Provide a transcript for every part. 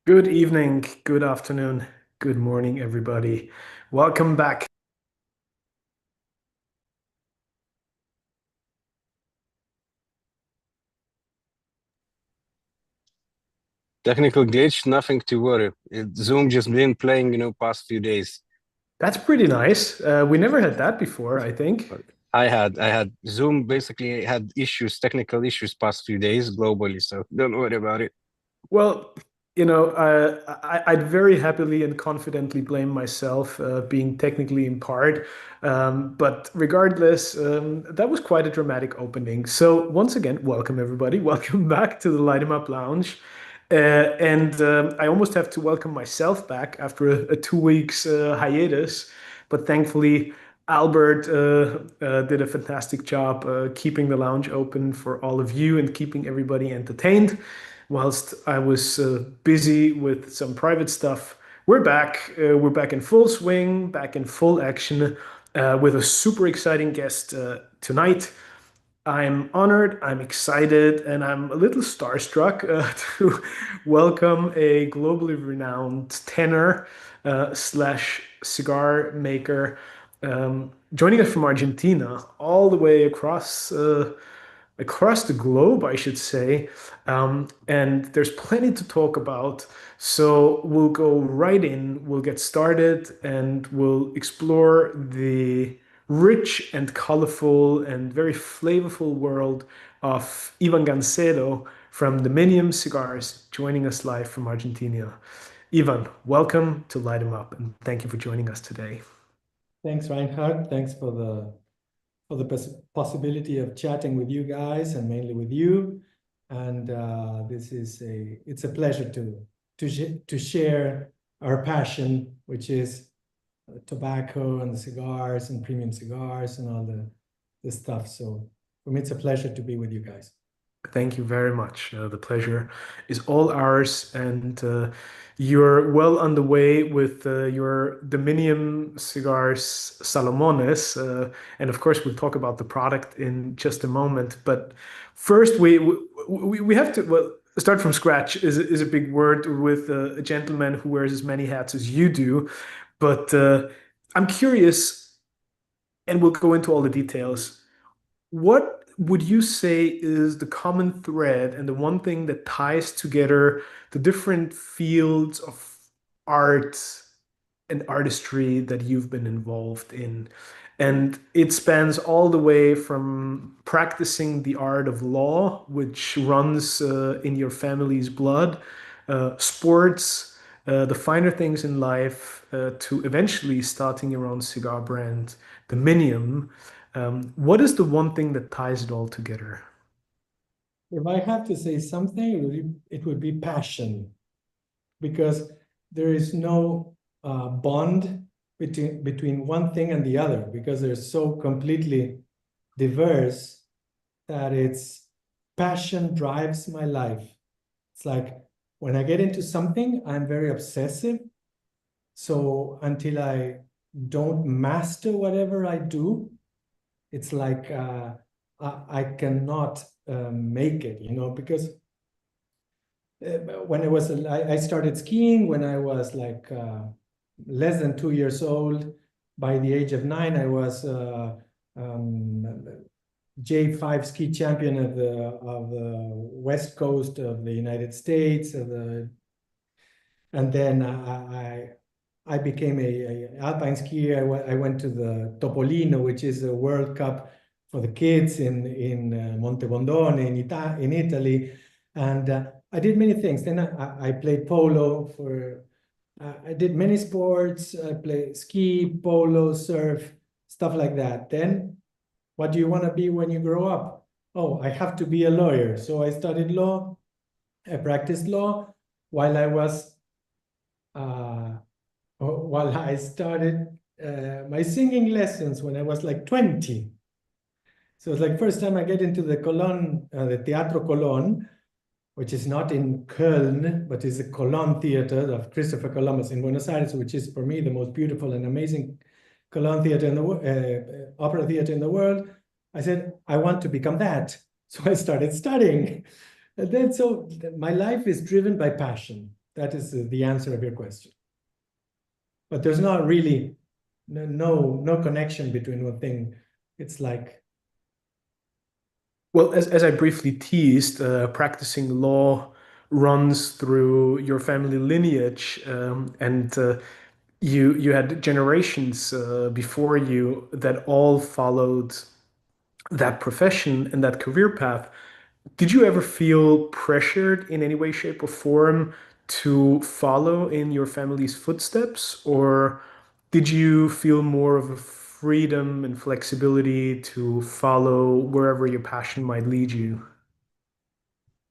Good evening, good afternoon, good morning, everybody. Welcome back. Technical glitch, nothing to worry. Zoom just been playing, past few days. That's pretty nice. We never had that before, I think. I had Zoom basically had technical issues past few days globally, so don't worry about it. Well, I'd very happily and confidently blame myself being technically in part. But regardless, that was quite a dramatic opening. So once again, welcome everybody. Welcome back to the Light 'em Up Lounge. And I almost have to welcome myself back after a 2 weeks hiatus. But thankfully, Albert did a fantastic job keeping the lounge open for all of you and keeping everybody entertained whilst I was busy with some private stuff. We're back. We're back in full swing, back in full action with a super exciting guest tonight. I'm honored, I'm excited, and I'm a little starstruck to welcome a globally renowned tenor slash cigar maker joining us from Argentina, all the way across the globe, I should say. And there's plenty to talk about. So we'll go right in, we'll get started, and we'll explore the rich and colorful and very flavorful world of Iván Gancedo from Dominium Cigars, joining us live from Argentina. Ivan, welcome to Light 'em Up, and thank you for joining us today. Thanks, Reinhard. Thanks for the possibility of chatting with you guys and mainly with you. And it's a pleasure to share our passion, which is tobacco and the cigars and premium cigars and all the stuff. So for me, it's a pleasure to be with you guys. Thank you very much. The pleasure is all ours, and you're well underway with your Dominium Cigars Salomones. And of course, we'll talk about the product in just a moment. But first, we have to, well, start from scratch is a big word with a gentleman who wears as many hats as you do. But I'm curious, and we'll go into all the details. What would you say is the common thread and the one thing that ties together the different fields of art and artistry that you've been involved in? And it spans all the way from practicing the art of law, which runs in your family's blood, sports, the finer things in life, to eventually starting your own cigar brand, Dominium. What is the one thing that ties it all together? If I have to say something, it would be passion, because there is no bond between one thing and the other, because they're so completely diverse that it's passion drives my life. It's like when I get into something, I'm very obsessive. So until I don't master whatever I do, it's like I cannot make it, because when I started skiing when I was like less than 2 years old. By the age of 9, I was J5 ski champion of the West Coast of the United States. And then I became a alpine skier. I went to the Topolino, which is a World Cup for the kids in Monte Bondone in Italy, and I did many things. Then I played polo I did many sports. I played ski, polo, surf, stuff like that. Then, what do you want to be when you grow up? Oh, I have to be a lawyer. So I studied law. I practiced law while I was while I started my singing lessons when I was like 20. So it's like first time I get into the Colón, the Teatro Colón, which is not in Köln, but is the Colón Theater of Christopher Columbus in Buenos Aires, which is for me the most beautiful and amazing Colón Theater in the opera theater in the world. I said, I want to become that. So I started studying. And then so my life is driven by passion. That is the answer of your question. But there's not really no connection between one thing. It's like, Well, as I briefly teased, practicing law runs through your family lineage, and you had generations before you that all followed that profession and that career path. Did you ever feel pressured in any way, shape, or form to follow in your family's footsteps, or did you feel more of a freedom and flexibility to follow wherever your passion might lead you?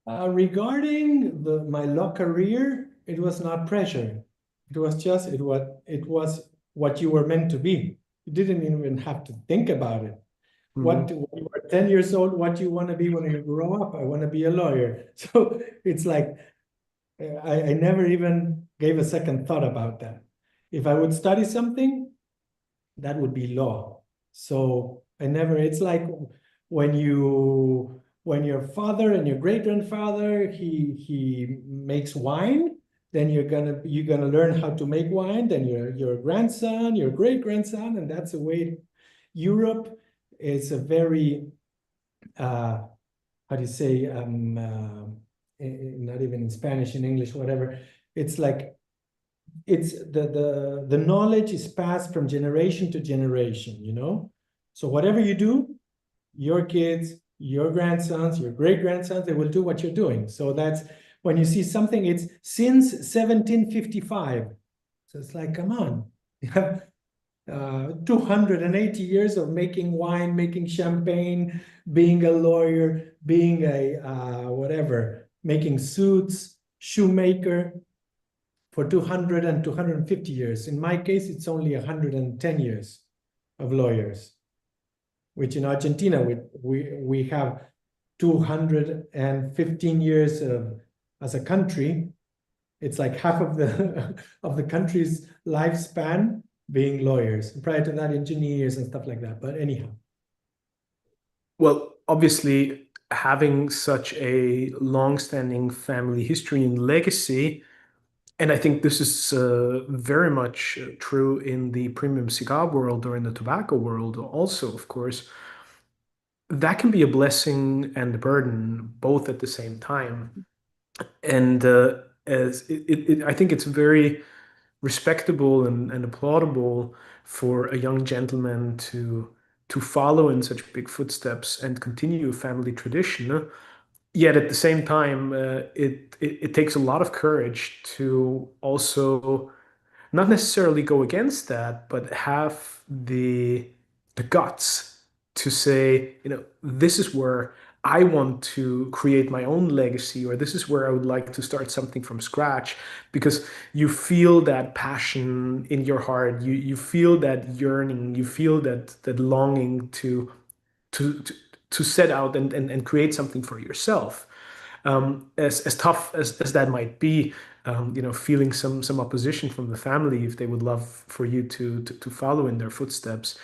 regarding my law career, it was not pressure. It was just it was what you were meant to be. You didn't even have to think about it. When you were 10 years old, what you want to be when you grow up? I want to be a lawyer. So it's like I never even gave a second thought about that. If I would study something, that would be law. So I never, it's like when your father and your great grandfather he makes wine, then you're gonna learn how to make wine, then your grandson, your great grandson, and that's the way. Europe is a very how do you say not even in Spanish, in English, whatever. It's like it's the knowledge is passed from generation to generation, you know. So whatever you do, your kids, your grandsons, your great grandsons, they will do what you're doing. So that's when you see something, it's since 1755. So it's like, come on, you have 280 years of making wine, making champagne, being a lawyer, being a whatever, making suits, shoemaker for 200 and 250 years. In my case, it's only 110 years of lawyers, which in Argentina, we have 215 years as a country. It's like half of the of the country's lifespan being lawyers. Prior to that, engineers and stuff like that. But anyhow. Well, obviously, having such a long-standing family history and legacy, and I think this is very much true in the premium cigar world or in the tobacco world also, of course, that can be a blessing and a burden both at the same time. And as I think it's very respectable and applaudable for a young gentleman to follow in such big footsteps and continue a family tradition. Yet at the same time, it takes a lot of courage to also not necessarily go against that, but have the guts to say, this is where I want to create my own legacy, or this is where I would like to start something from scratch, because you feel that passion in your heart, you feel that yearning, you feel that longing to to, to set out and create something for yourself. As tough as that might be, feeling some opposition from the family if they would love for you to follow in their footsteps.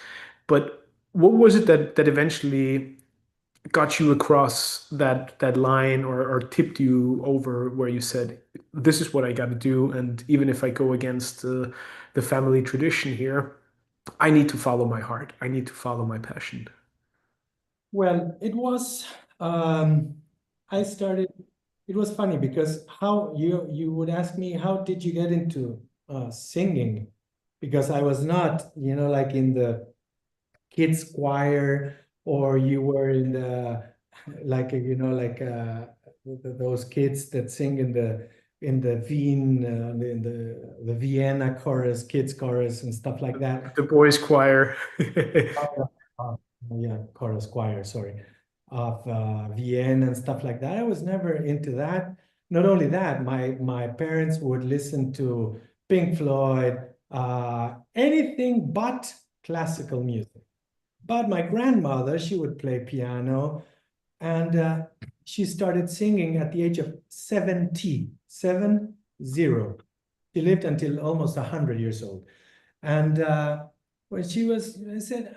But what was it that eventually got you across that line or tipped you over where you said, this is what I got to do, and even if I go against the family tradition here, I need to follow my heart. I need to follow my passion. Well, it was I started. It was funny because how you would ask me, how did you get into singing? Because I was not, like in the kids choir, or you were in the like those kids that sing in the the Vienna chorus, kids chorus and stuff like that. The boys' choir. Uh, yeah, chorus choir, sorry, of Vienna and stuff like that. I was never into that. Not only that, my parents would listen to Pink Floyd, anything but classical music. But my grandmother, she would play piano, and she started singing at the age of 70, 70. She lived until almost 100 years old. And when I said,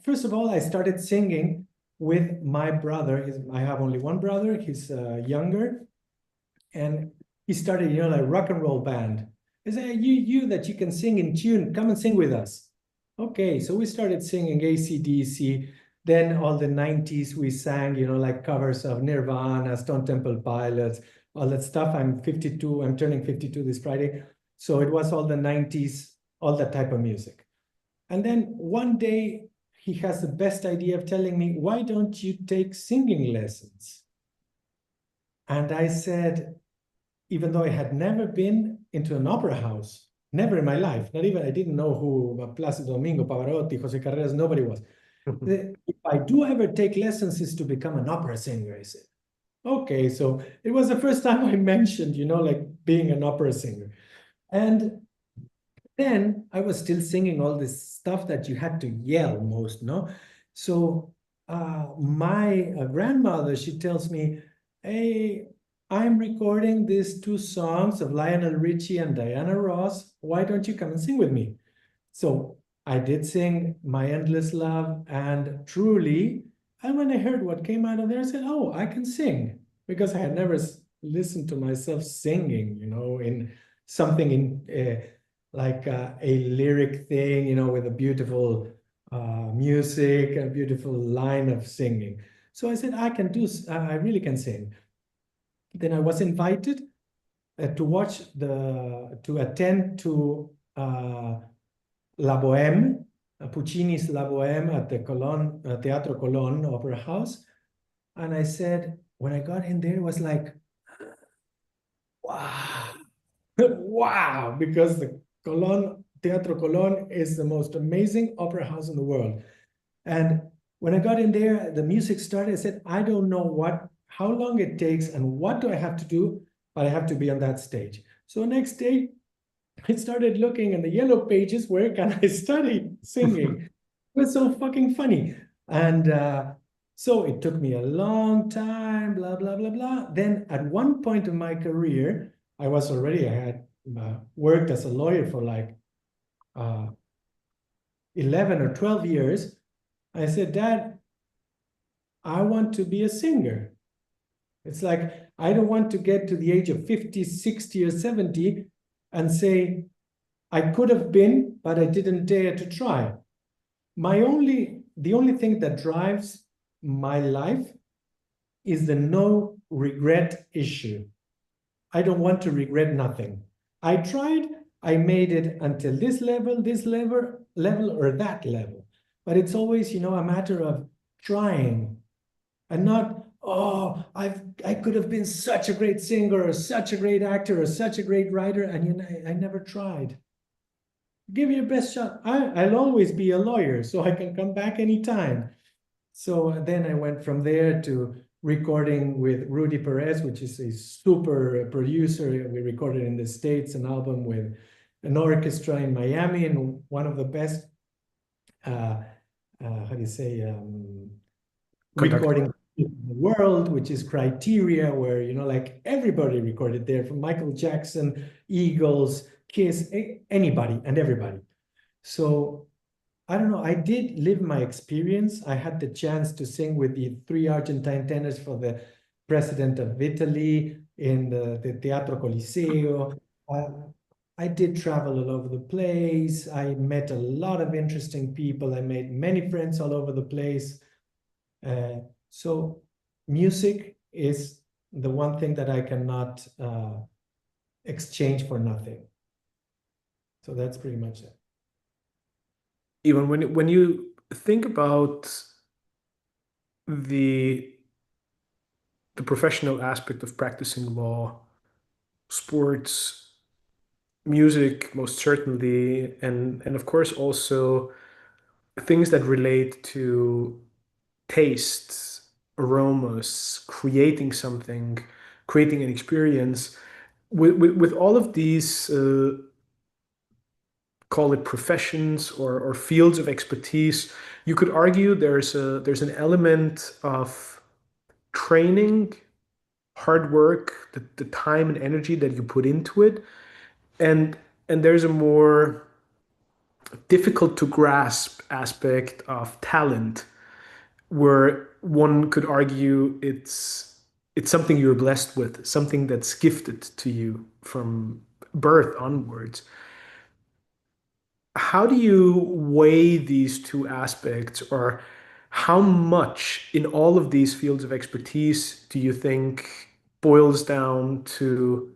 first of all, I started singing with my brother. I have only one brother, he's younger. And he started, like rock and roll band. He said, you that you can sing in tune, come and sing with us. Okay, so we started singing AC/DC. Then all the 90s we sang, like covers of Nirvana, Stone Temple Pilots, all that stuff. I'm 52, I'm turning 52 this Friday. So it was all the 90s, all that type of music. And then one day he has the best idea of telling me, why don't you take singing lessons? And I said, even though I had never been into an opera house, never in my life, not even, I didn't know who Plácido Domingo, Pavarotti, Jose Carreras, nobody was. If I do ever take lessons, is to become an opera singer, I said. Okay, so it was the first time I mentioned, like being an opera singer. And then I was still singing all this stuff that you had to yell most, no? So my grandmother, she tells me, hey, I'm recording these two songs of Lionel Richie and Diana Ross. Why don't you come and sing with me? So I did sing My Endless Love and Truly. And when I heard what came out of there, I said, oh, I can sing. Because I had never listened to myself singing, in something like a lyric thing, with a beautiful music, a beautiful line of singing. So I said, I really can sing. Then I was invited to attend to La Bohème, Puccini's La Bohème at the Teatro Colón Opera House. And I said, when I got in there, it was like, wow, wow, because the Teatro Colón is the most amazing opera house in the world. And when I got in there, the music started. I said, I don't know how long it takes and what do I have to do, but I have to be on that stage. So next day, I started looking in the yellow pages, where can I study singing? It was so fucking funny. And so it took me a long time, blah, blah, blah, blah. Then at one point in my career, I had worked as a lawyer for like 11 or 12 years. I said, Dad, I want to be a singer. It's like, I don't want to get to the age of 50, 60, or 70 and say, I could have been, but I didn't dare to try. The only thing that drives my life is the no regret issue. I don't want to regret nothing. I tried, I made it until this level, or that level. But it's always, a matter of trying and not, oh, I could have been such a great singer or such a great actor or such a great writer, and I never tried. Give your best shot. I'll always be a lawyer, so I can come back anytime. So then I went from there to recording with Rudy Perez, which is a super producer. We recorded in the States an album with an orchestra in Miami, and one of the best, how do you say, recording in the world, which is Criteria, where, like everybody recorded there, from Michael Jackson, Eagles, Kiss, anybody and everybody. So I don't know. I did live my experience. I had the chance to sing with the three Argentine tenors for the president of Italy in the Teatro Coliseo. I did travel all over the place. I met a lot of interesting people. I made many friends all over the place. So music is the one thing that I cannot exchange for nothing. So that's pretty much it. Even when you think about the professional aspect of practicing law, sports, music, most certainly, and of course also things that relate to tastes, aromas, creating something, creating an experience. With all of these, call it professions or fields of expertise, you could argue there's an element of training, hard work, the time and energy that you put into it, and there's a more difficult to grasp aspect of talent, where one could argue it's it's something you're blessed with, something that's gifted to you from birth onwards. How do you weigh these two aspects, or how much in all of these fields of expertise do you think boils down to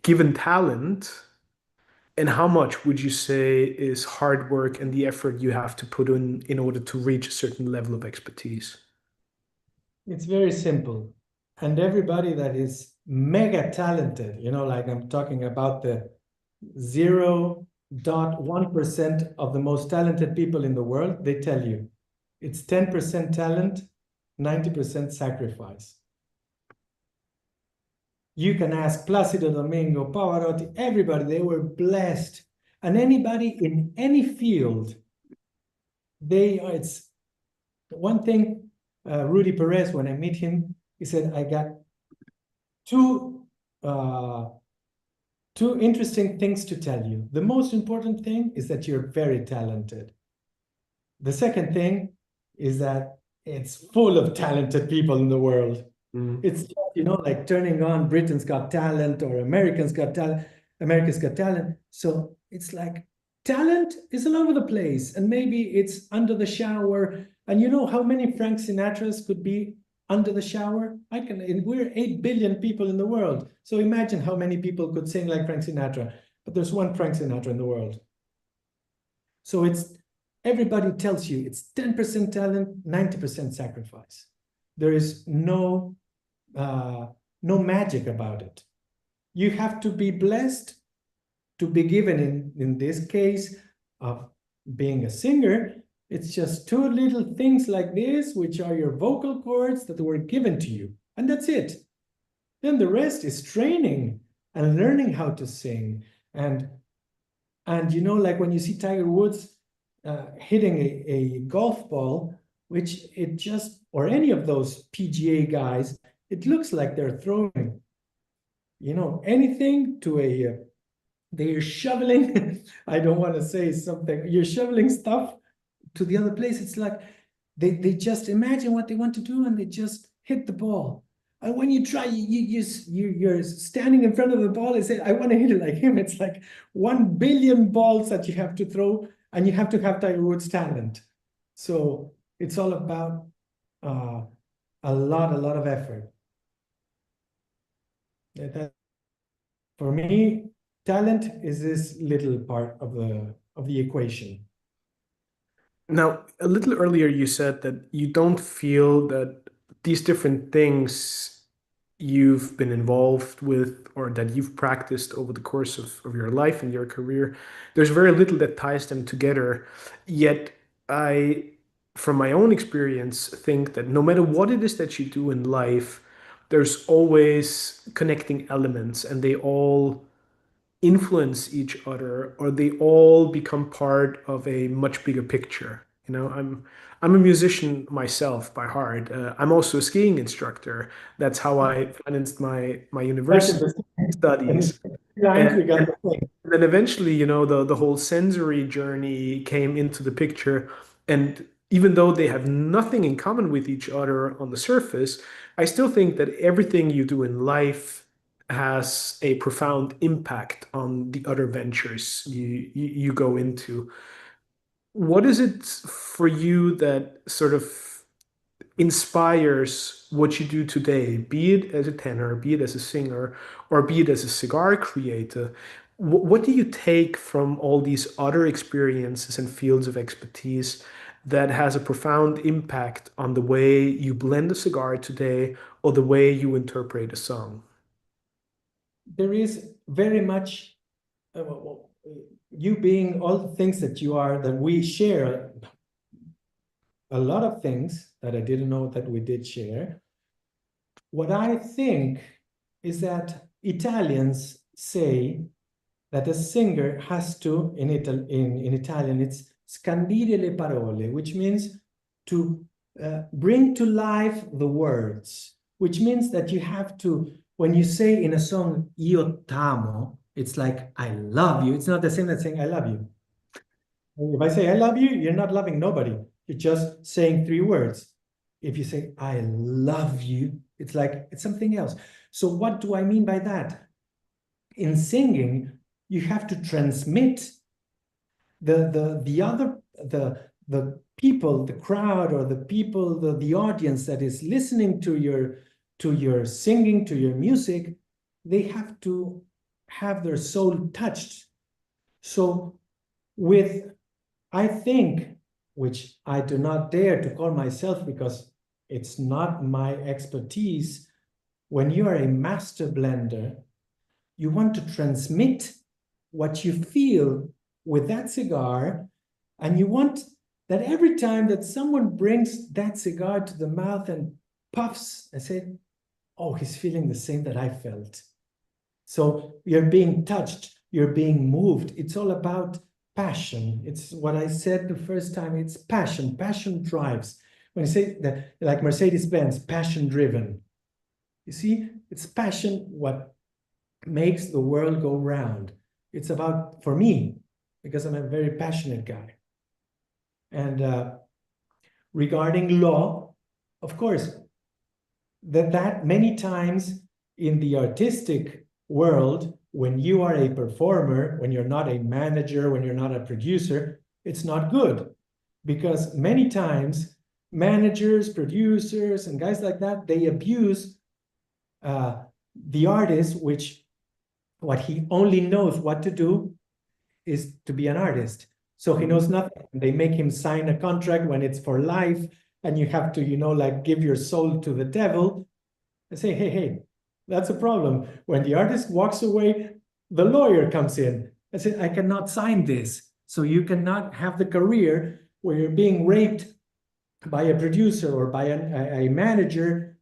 given talent, and how much would you say is hard work and the effort you have to put in order to reach a certain level of expertise? It's very simple. And everybody that is mega talented, like I'm talking about the 0.1% of the most talented people in the world, they tell you it's 10% talent, 90% sacrifice. You can ask Placido Domingo, Pavarotti, everybody, they were blessed. And anybody in any field, it's one thing, Rudy Perez, when I meet him, he said, I got two interesting things to tell you. The most important thing is that you're very talented. The second thing is that it's full of talented people in the world. It's, like turning on Britain's Got Talent or America's Got Talent. So it's like talent is all over the place, and maybe it's under the shower. And you know how many Frank Sinatras could be under the shower? We're 8 billion people in the world. So imagine how many people could sing like Frank Sinatra. But there's one Frank Sinatra in the world. So everybody tells you it's 10% talent, 90% sacrifice. There is no magic about it. You have to be blessed to be given, in this case of being a singer. It's just two little things like this, which are your vocal cords that were given to you. And that's it. Then the rest is training and learning how to sing. And like when you see Tiger Woods hitting a golf ball, which or any of those PGA guys, it looks like they're throwing, anything to they're shoveling, I don't want to say something, you're shoveling stuff to the other place. It's like they just imagine what they want to do and they just hit the ball. And when you try, you're standing in front of the ball and say, I want to hit it like him. It's like 1 billion balls that you have to throw, and you have to have Tiger Woods talent. So it's all about a lot of effort. For me, talent is this little part of the equation. Now, a little earlier, you said that you don't feel that these different things you've been involved with or that you've practiced over the course of your life and your career, there's very little that ties them together. Yet, from my own experience, think that no matter what it is that you do in life, there's always connecting elements, and they all influence each other, or they all become part of a much bigger picture. I'm a musician myself by heart. I'm also a skiing instructor. That's how I financed my university studies. And then eventually, the whole sensory journey came into the picture. And even though they have nothing in common with each other on the surface, I still think that everything you do in life has a profound impact on the other ventures you go into. What is it for you that sort of inspires what you do today, be it as a tenor, be it as a singer, or be it as a cigar creator? What do you take from all these other experiences and fields of expertise that has a profound impact on the way you blend a cigar today or the way you interpret a song? There is very much you being all the things that you are, that we share a lot of things that I didn't know that we did share. What I think is that Italians say that a singer has to, in Italian, it's scandire le parole, which means to bring to life the words, which means that you have to, when you say in a song, io t'amo, it's like, I love you. It's not the same as saying, I love you. If I say, I love you, you're not loving nobody. You're just saying 3 words. If you say, I love you, it's like, it's something else. So what do I mean by that? In singing, you have to transmit the people, the crowd, or the people, the audience that is listening to your singing, to your music, they have to have their soul touched. So with, I think, which I do not dare to call myself because it's not my expertise, when you are a master blender, you want to transmit what you feel with that cigar, and you want that every time that someone brings that cigar to the mouth and puffs and say, oh, he's feeling the same that I felt. So you're being touched, you're being moved. It's all about passion. It's what I said the first time, it's passion. Passion drives. When I say that, like Mercedes-Benz, passion driven. You see, it's passion what makes the world go round. It's about, for me, because I'm a very passionate guy. And regarding law, of course, that many times in the artistic world, when you are a performer, when you're not a manager, when you're not a producer, it's not good. Because many times managers, producers, and guys like that, they abuse the artist, which what he only knows what to do is to be an artist. So he knows nothing. They make him sign a contract when it's for life, and you have to, like give your soul to the devil. I say, hey, that's a problem. When the artist walks away, the lawyer comes in. I say, I cannot sign this. So you cannot have the career where you're being raped by a producer or by a manager,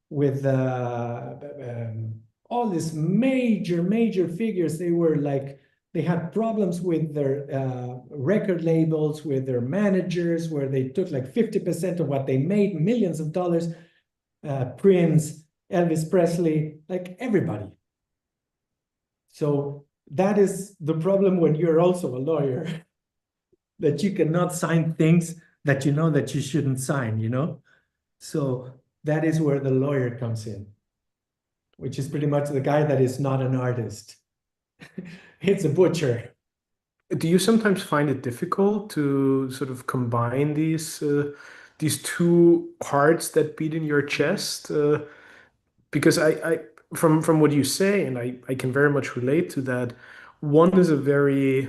with all these major figures. They had problems with their record labels, with their managers, where they took like 50% of what they made, millions of dollars. Prince, Elvis Presley, like everybody. So that is the problem when you're also a lawyer, that you cannot sign things that you know that you shouldn't sign. So that is where the lawyer comes in, which is pretty much the guy that is not an artist. It's a butcher. Do you sometimes find it difficult to sort of combine these two hearts that beat in your chest? Because from what you say, and I can very much relate to that. One is a very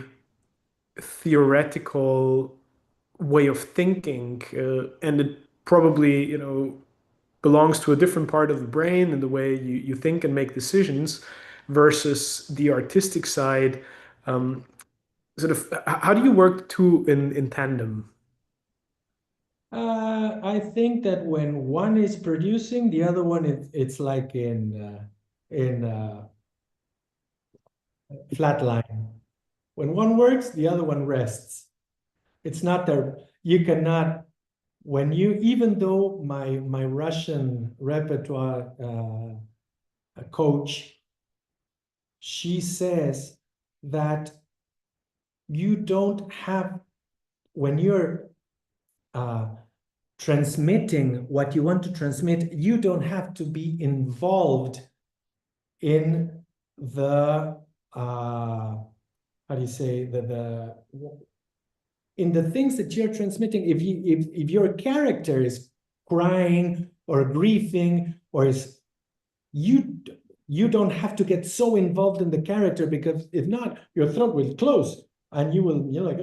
theoretical way of thinking, and it probably, belongs to a different part of the brain and the way you think and make decisions, versus the artistic side. Um, Sort of, how do you work the two in tandem? I think that when one is producing, the other one, it's like in flat line. When one works, the other one rests. It's not there. You cannot, even though my Russian repertoire coach, she says that you don't have, when you're transmitting what you want to transmit, you don't have to be involved in the how do you say, in the things that you're transmitting. If your character is crying or grieving, or is, you don't have to get so involved in the character, because if not, your throat will close and you're like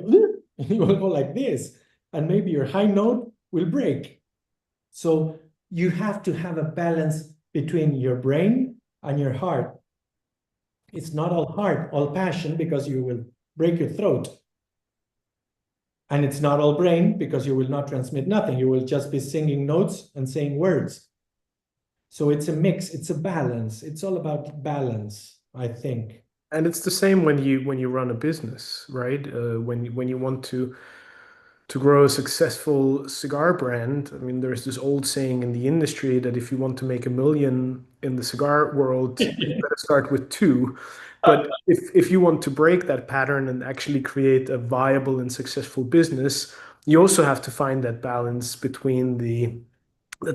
you will go like this, and maybe your high note will break. So you have to have a balance between your brain and your heart. It's not all heart, all passion, because you will break your throat. And it's not all brain, because you will not transmit nothing. You will just be singing notes and saying words. So it's a mix, it's a balance. It's all about balance, I think. And it's the same when you run a business, right? When you want to grow a successful cigar brand. I mean, there's this old saying in the industry that if you want to make a million in the cigar world, you better start with two. But if you want to break that pattern and actually create a viable and successful business, you also have to find that balance between the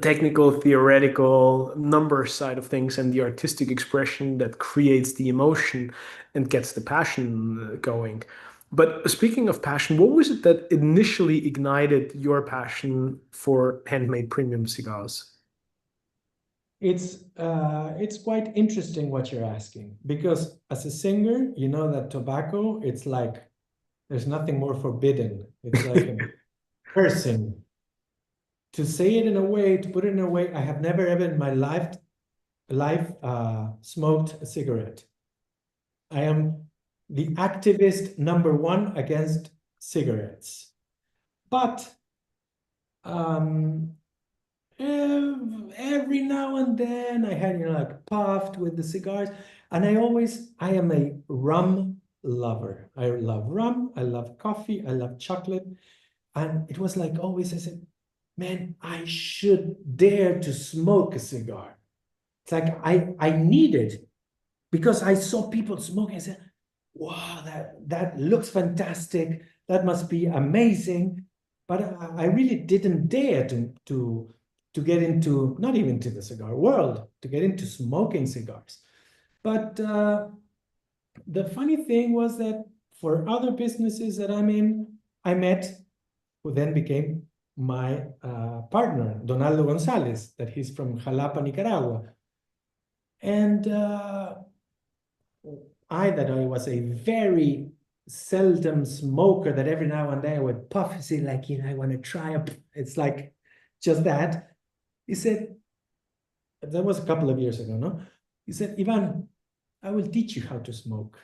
technical, theoretical, number side of things and the artistic expression that creates the emotion and gets the passion going. But speaking of passion, what was it that initially ignited your passion for handmade premium cigars? It's quite interesting what you're asking, because as a singer, you know that tobacco, it's like there's nothing more forbidden. It's like a cursing. To say it in a way, to put it in a way, I have never ever in my life smoked a cigarette. I am the activist number one against cigarettes. But um, every now and then I had, like puffed with the cigars. And I am a rum lover. I love rum, I love coffee, I love chocolate. And it was like always, I said, man, I should dare to smoke a cigar. It's like I need it because I saw people smoking. I said, wow, that looks fantastic. That must be amazing. But I really didn't dare to get into, not even to the cigar world, to get into smoking cigars. But the funny thing was that for other businesses that I'm in, I met who then became my partner, Donaldo González, that he's from Jalapa, Nicaragua. And that I was a very seldom smoker, that every now and then I would puff, say like, I want to try a, it's like just that. He said, that was a couple of years ago, no? He said, Ivan, I will teach you how to smoke.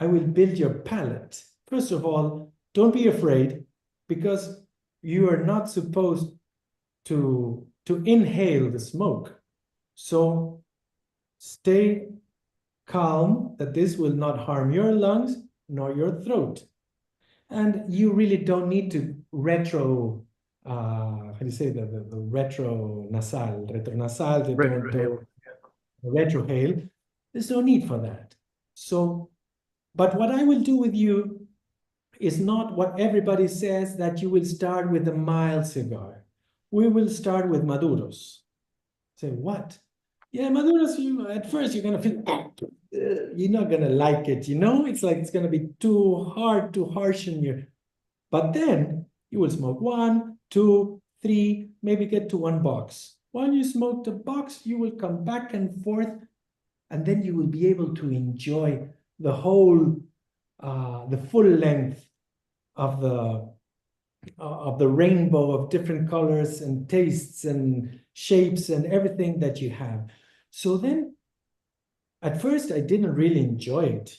I will build your palate. First of all, don't be afraid, because you are not supposed to inhale the smoke. So stay calm, that this will not harm your lungs nor your throat. And you really don't need to how do you say that? The retronasal, retrohale. There's no need for that. So, but what I will do with you is not what everybody says, that you will start with a mild cigar. We will start with Maduros. Say, what? Yeah, Maduros, at first you're gonna feel, you're not gonna like it, It's like it's gonna be too hard, too harsh in you. But then you will smoke 1, 2, 3, maybe get to 1 box. When you smoke the box, you will come back and forth, and then you will be able to enjoy the whole, the full length of the rainbow of different colors and tastes and shapes and everything that you have. So then, at first, I didn't really enjoy it,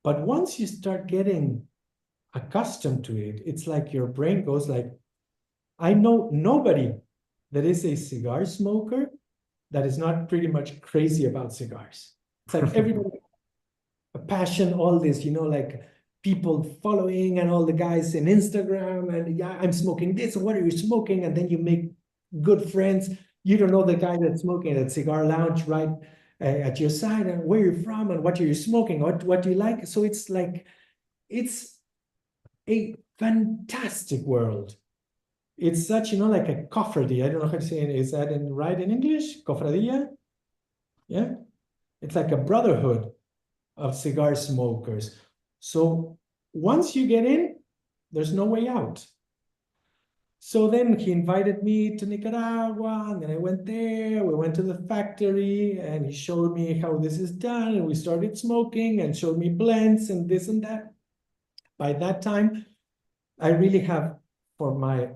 But once you start getting accustomed to it, it's like your brain goes like, I know nobody that is a cigar smoker that is not pretty much crazy about cigars. It's like everybody, a passion, all this, like people following and all the guys in Instagram, and yeah, I'm smoking this, what are you smoking? And then you make good friends. You don't know the guy that's smoking at cigar lounge right at your side, and where you're from and what you're smoking, what do you like. So it's like, it's a fantastic world. It's such, like a cofrady. I don't know how to say it. Is that right in English? Cofradía? Yeah. It's like a brotherhood of cigar smokers. So once you get in, there's no way out. So then he invited me to Nicaragua, and then I went there. We went to the factory, and he showed me how this is done, and we started smoking and showed me blends and this and that. By that time, I really have, for my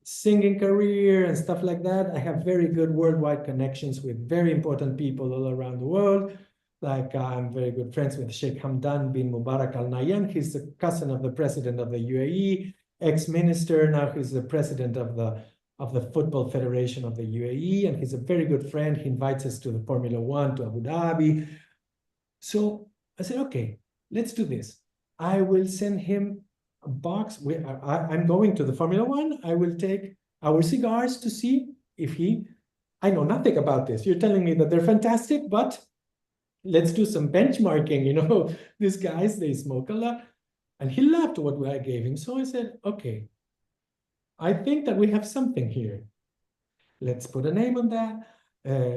singing career and stuff like that, I have very good worldwide connections with very important people all around the world. Like I'm very good friends with Sheikh Hamdan bin Mubarak Al Nahyan. He's the cousin of the president of the UAE, ex-minister. Now he's the president of the Football Federation of the UAE, and he's a very good friend. He invites us to the Formula One, to Abu Dhabi. So I said, okay, let's do this. I will send him a box. I'm going to the Formula One. I will take our cigars to see if I know nothing about this. You're telling me that they're fantastic, but let's do some benchmarking. These guys, they smoke a lot. And he loved what I gave him. So I said, okay, I think that we have something here. Let's put a name on that.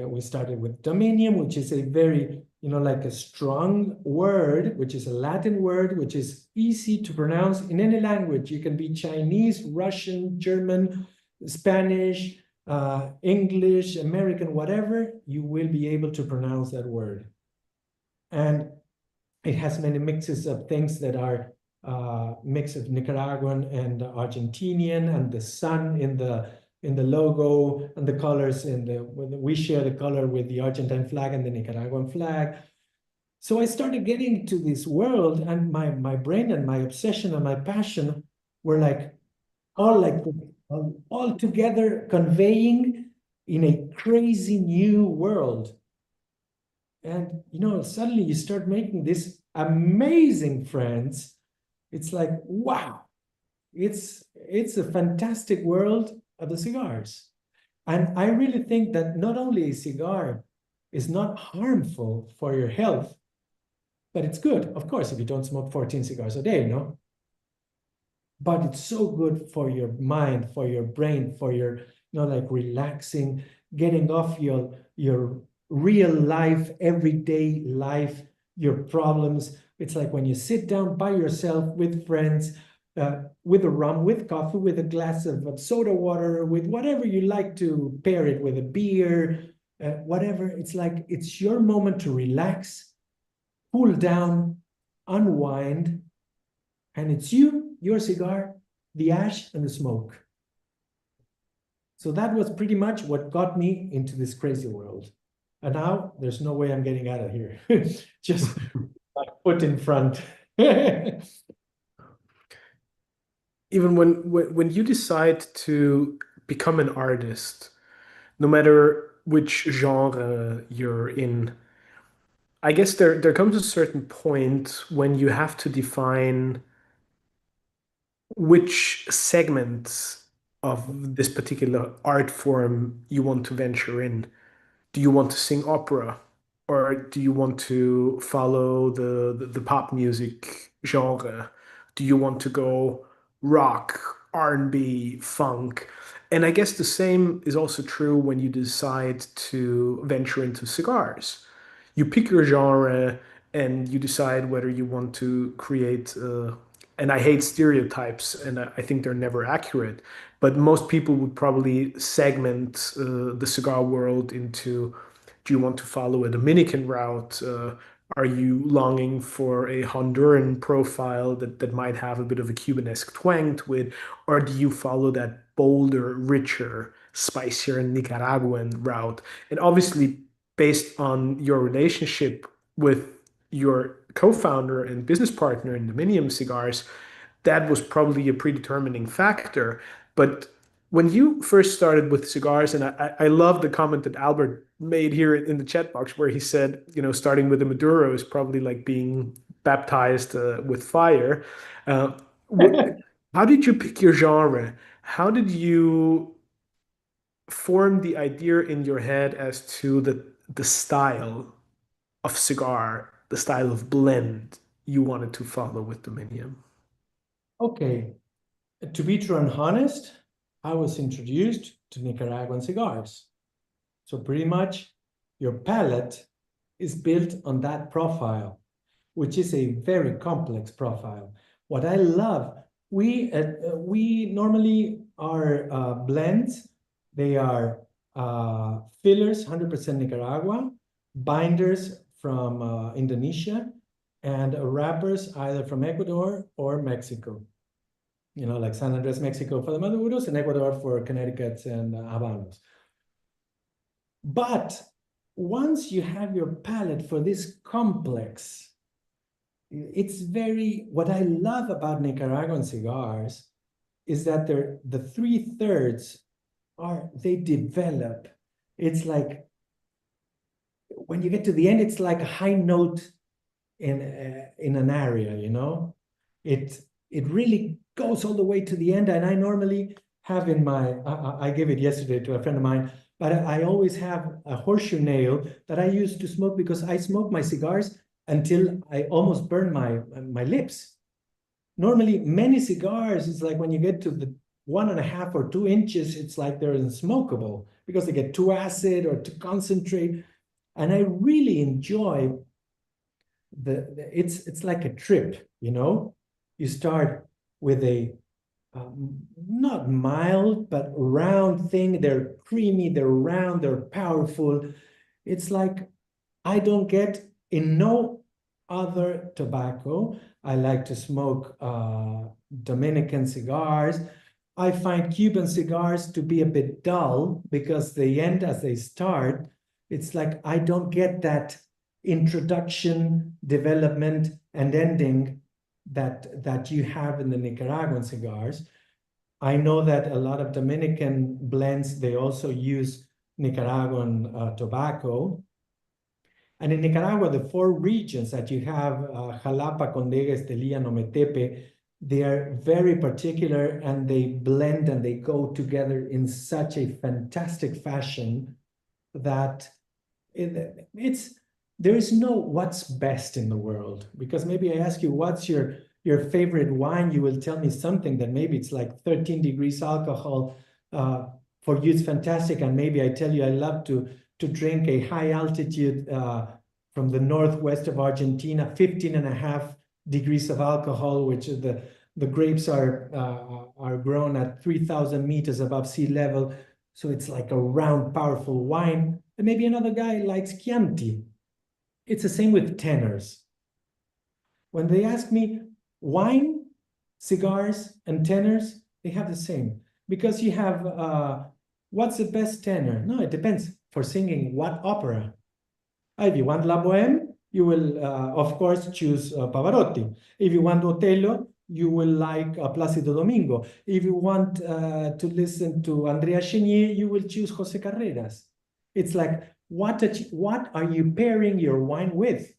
We started with Dominium, which is a very, like a strong word, which is a Latin word, which is easy to pronounce in any language. You can be Chinese, Russian, German, Spanish, English, American, whatever, you will be able to pronounce that word. And it has many mixes of things that are mix of Nicaraguan and Argentinian, and the sun in the logo, and the colors we share the color with the Argentine flag and the Nicaraguan flag. So I started getting to this world, and my brain and my obsession and my passion were all together conveying in a crazy new world. And suddenly you start making these amazing friends. It's like, wow, it's a fantastic world of the cigars. And I really think that not only a cigar is not harmful for your health, but it's good, of course, if you don't smoke 14 cigars a day, no? But it's so good for your mind, for your brain, for your, like relaxing, getting off your real life, everyday life, your problems. It's like when you sit down by yourself with friends, with a rum, with coffee, with a glass of soda water, with whatever you like to pair it with, a beer, whatever. It's like it's your moment to relax, cool down, unwind, and it's you, your cigar, the ash, and the smoke. So that was pretty much what got me into this crazy world. And now there's no way I'm getting out of here. Just my foot in front. Even when you decide to become an artist, no matter which genre you're in, I guess there comes a certain point when you have to define which segments of this particular art form you want to venture in. Do you want to sing opera, or do you want to follow the pop music genre? Do you want to go rock, R&B, funk? And I guess the same is also true when you decide to venture into cigars. You pick your genre and you decide whether you want to create, and I hate stereotypes, and I think they're never accurate, but most people would probably segment the cigar world into, do you want to follow a Dominican route? Are you longing for a Honduran profile that might have a bit of a Cubanesque twang to it? Or do you follow that bolder, richer, spicier Nicaraguan route? And obviously, based on your relationship with your co-founder and business partner in Dominium Cigars, that was probably a predetermining factor. But when you first started with cigars, and I love the comment that Albert made here in the chat box where he said, starting with a Maduro is probably like being baptized with fire. Uh, how did you pick your genre? How did you form the idea in your head as to the style of cigar, the style of blend you wanted to follow with Dominium? Okay, to be true and honest, I was introduced to Nicaraguan cigars. So pretty much your palate is built on that profile, which is a very complex profile. What I love, we normally are blends. They are fillers, 100% Nicaragua, binders from Indonesia, and wrappers either from Ecuador or Mexico. Like San Andres, Mexico for the Maduros, and Ecuador for Connecticut and Habanos. But once you have your palate for this complex, it's what I love about Nicaraguan cigars is that the 3/3 they develop. It's like, when you get to the end, it's like a high note in an area, It really goes all the way to the end. And I normally have I gave it yesterday to a friend of mine, but I always have a horseshoe nail that I use to smoke, because I smoke my cigars until I almost burn my lips. Normally, many cigars, it's like when you get to the 1.5 or 2 inches, it's like they're unsmokable because they get too acid or too concentrate. And I really enjoy it's like a trip, you know? You start with a not mild, but round thing. They're creamy, they're round, they're powerful. It's like I don't get in no other tobacco. I like to smoke Dominican cigars. I find Cuban cigars to be a bit dull because they end as they start. It's like I don't get that introduction, development, and ending that you have in the Nicaraguan cigars. I know that a lot of Dominican blends, they also use Nicaraguan tobacco. And in Nicaragua, the 4 regions that you have, Jalapa, Condega, Esteli, and Ometepe, they are very particular and they blend and they go together in such a fantastic fashion that there is no what's best in the world. Because maybe I ask you, what's your favorite wine? You will tell me something that maybe it's like 13 degrees alcohol. For you, it's fantastic. And maybe I tell you, I love to drink a high altitude from the northwest of Argentina, 15.5 degrees of alcohol, which the grapes are grown at 3,000 meters above sea level. So it's like a round, powerful wine. And maybe another guy likes Chianti. It's the same with tenors. When they ask me wine, cigars, and tenors, they have the same. Because you have, what's the best tenor? No, it depends. For singing what opera? If you want La Bohème, you will, of course, choose Pavarotti. If you want Otello, you will like Plácido Domingo. If you want to listen to Andrea Chenier, you will choose José Carreras. It's like, what are you pairing your wine with?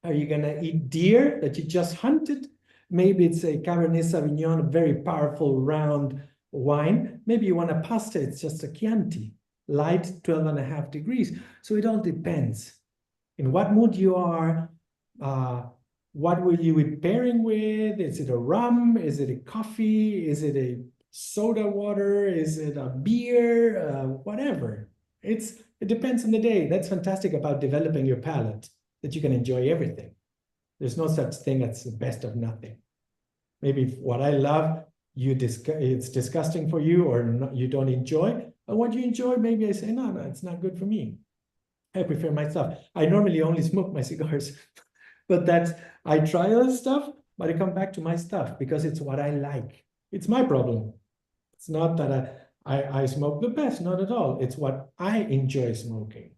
Are you going to eat deer that you just hunted? Maybe it's a Cabernet Sauvignon, a very powerful, round wine. Maybe you want a pasta, it's just a Chianti, light, 12.5 degrees. So it all depends. In what mood you are, what will you be pairing with? Is it a rum? Is it a coffee? Is it a soda water? Is it a beer? Whatever. It depends on the day. That's fantastic about developing your palate, that you can enjoy everything. There's no such thing as the best of nothing. Maybe what I love, it's disgusting for you, or you don't enjoy. And what you enjoy, maybe I say, no, it's not good for me. I prefer my stuff. I normally only smoke my cigars, but I try other stuff, but I come back to my stuff because it's what I like. It's my problem. It's not that I smoke the best, not at all. It's what I enjoy smoking.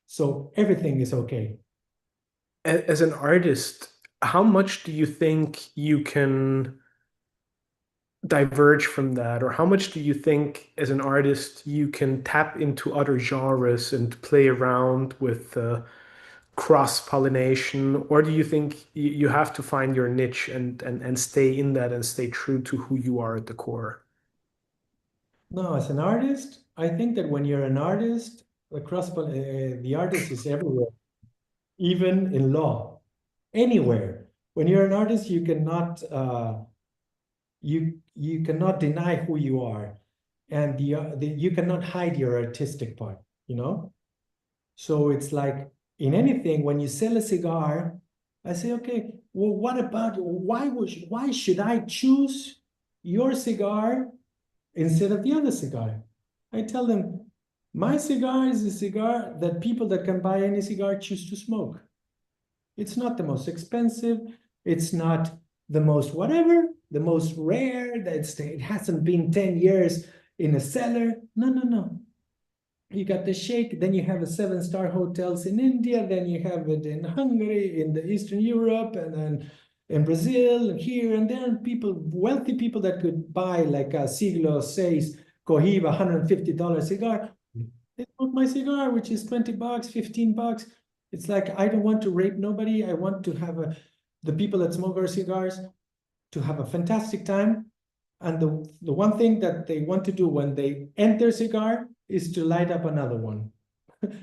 So everything is okay. As an artist, how much do you think you can diverge from that? Or how much do you think as an artist you can tap into other genres and play around with cross-pollination? Or do you think you have to find your niche and stay in that and stay true to who you are at the core? No, as an artist, I think that when you're an artist, the artist is everywhere, even in law, anywhere. When you're an artist, you cannot you cannot deny who you are, and you cannot hide your artistic part, you know? So it's like in anything, when you sell a cigar, I say, okay, well, why should I choose your cigar instead of the other cigar? I tell them, my cigar is a cigar that people that can buy any cigar choose to smoke. It's not the most expensive. It's not the most whatever, the most rare. It hasn't been 10 years in a cellar. No. You got the shake, then you have a 7-star hotels in India, then you have it in Hungary, in the Eastern Europe, and then in Brazil, and here and there. Wealthy people that could buy like a Siglo VI Cohiba $150 cigar. They want my cigar, which is $20, $15. It's like, I don't want to rape nobody. I want to have the people that smoke our cigars to have a fantastic time. And the one thing that they want to do when they end their cigar is to light up another one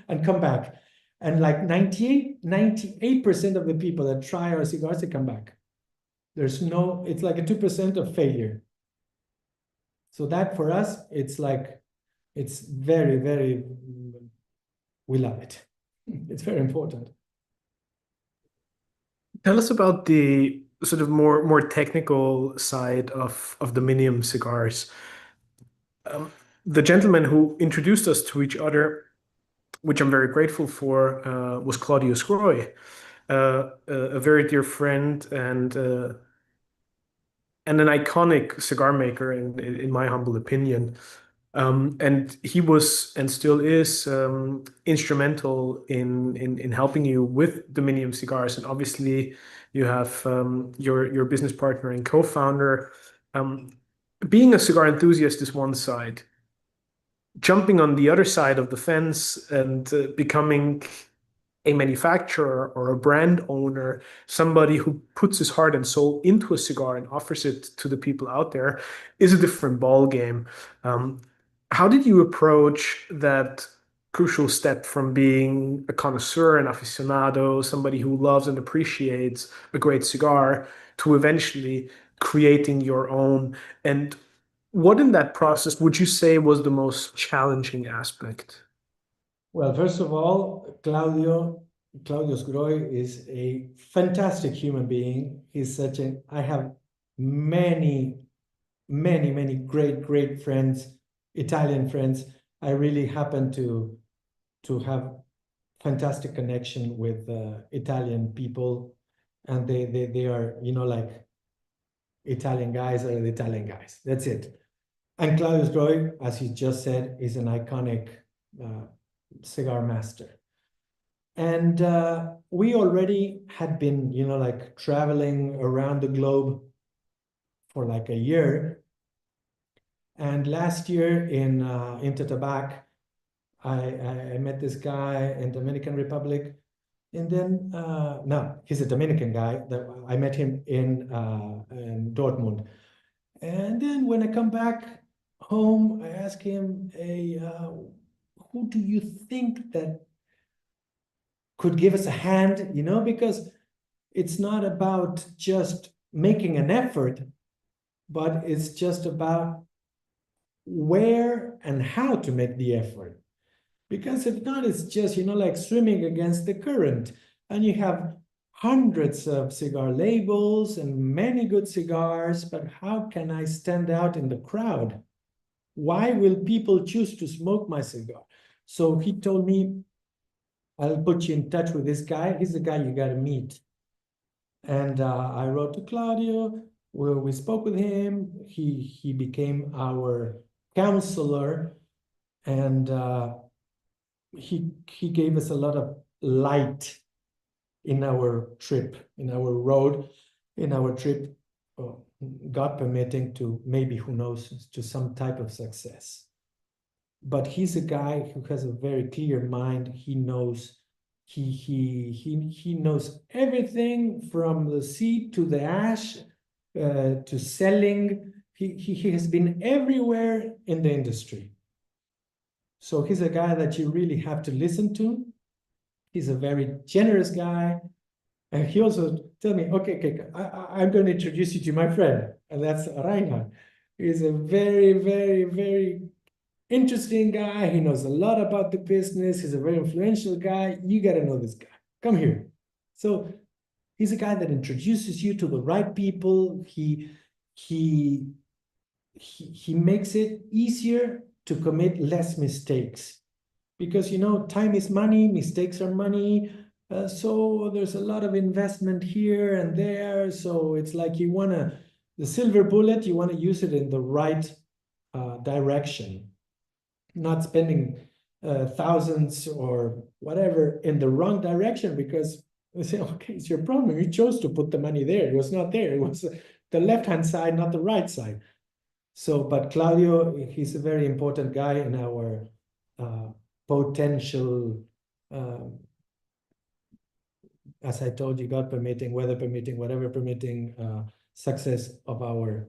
and come back. And like 98% of the people that try our cigars, they come back. There's no, it's like a 2% of failure. So that for us, it's like, it's very, very, we love it. It's very important. Tell us about the sort of more technical side of Dominium cigars. Um, the gentleman who introduced us to each other, which I'm very grateful for, was Claudio Scroy, a very dear friend and an iconic cigar maker in my humble opinion. And he was and still is instrumental in helping you with Dominium cigars. And obviously, you have your business partner and co-founder. Um, Being a cigar enthusiast is one side. Jumping on the other side of the fence and becoming a manufacturer or a brand owner, somebody who puts his heart and soul into a cigar and offers it to the people out there, is a different ball game. Um, how did you approach that crucial step from being a connoisseur, an aficionado, somebody who loves and appreciates a great cigar, to eventually creating your own? And what in that process would you say was the most challenging aspect? Well, first of all, Claudio Sgroy is a fantastic human being. He's such an, I have many, many great friends, Italian friends. I really happen to have fantastic connection with Italian people, and they are, you know, like Italian guys are the Italian guys. That's it. And Claudio Sgroy, as you just said, is an iconic cigar master. And we already had been, you know, like traveling around the globe for like a year. And last year in Totabac, I met this guy in Dominican Republic. And then, no, he's a Dominican guy. That I met him in Dortmund. And then when I come back home, I ask him, hey, who do you think that could give us a hand, you know, because it's not about just making an effort, but it's just about where and how to make the effort. Because if not, it's just, you know, like swimming against the current. And you have hundreds of cigar labels and many good cigars, but how can I stand out in the crowd? Why will people choose to smoke my cigar? So he told me, I'll put you in touch with this guy. He's the guy you got to meet. And I wrote to Claudio. We spoke with him. He became our counselor, and he gave us a lot of light in our trip, in our road, in our trip, God permitting, to maybe, who knows, to some type of success. But he's a guy who has a very clear mind. He knows he knows everything from the seed to the ash, to selling. He has been everywhere in the industry. So he's a guy that you really have to listen to. He's a very generous guy. And he also told me, okay, I'm going to introduce you to my friend, and that's Reinhard. He's a very interesting guy. He knows a lot about the business. He's a very influential guy. You got to know this guy. Come here. So he's a guy that introduces you to the right people. He makes it easier to commit less mistakes, because, you know, time is money, mistakes are money. So there's a lot of investment here and there. So it's like you want to, the silver bullet, you want to use it in the right direction, not spending thousands or whatever in the wrong direction, because they say, okay, it's your problem. You chose to put the money there. It was not there. It was the left-hand side, not the right side. So, but Claudio, he's a very important guy in our potential, as I told you, God permitting, weather permitting, whatever permitting, success of our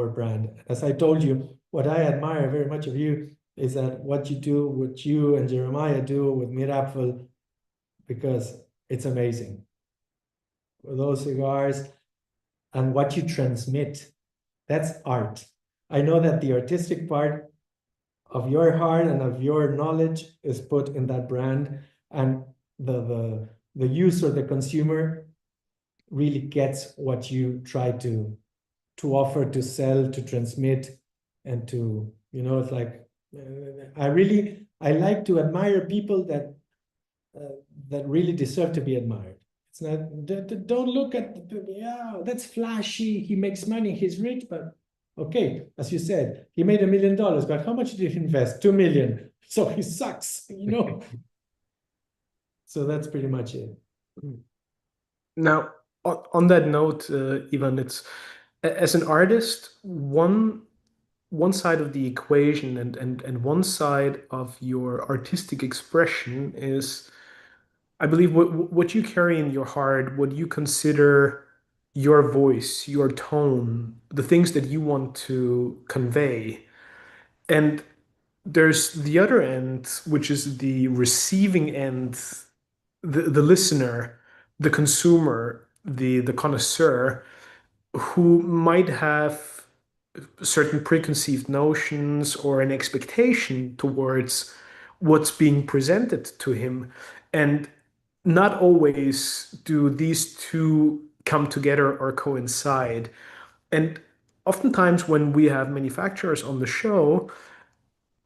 brand. As I told you, what I admire very much of you is that what you do, what you and Jeremiah do with Mirapfel, because it's amazing. Those cigars, and what you transmit. That's art. I know that the artistic part of your heart and of your knowledge is put in that brand, and the user, the consumer, really gets what you try to offer, to sell, to transmit, and to, it's like, I like to admire people that really deserve to be admired. It's not, don't look at, yeah, that's flashy, he makes money, he's rich, but okay, as you said, he made $1 million, but how much did he invest? 2 million. So he sucks, So that's pretty much it. Now, on that note, Ivan, it's as an artist, one side of the equation and one side of your artistic expression is, I believe, what you carry in your heart, what you consider your voice, your tone, the things that you want to convey. And there's the other end, which is the receiving end, the listener, the consumer, the connoisseur, who might have certain preconceived notions or an expectation towards what's being presented to him. And not always do these two come together or coincide. And oftentimes, when we have manufacturers on the show,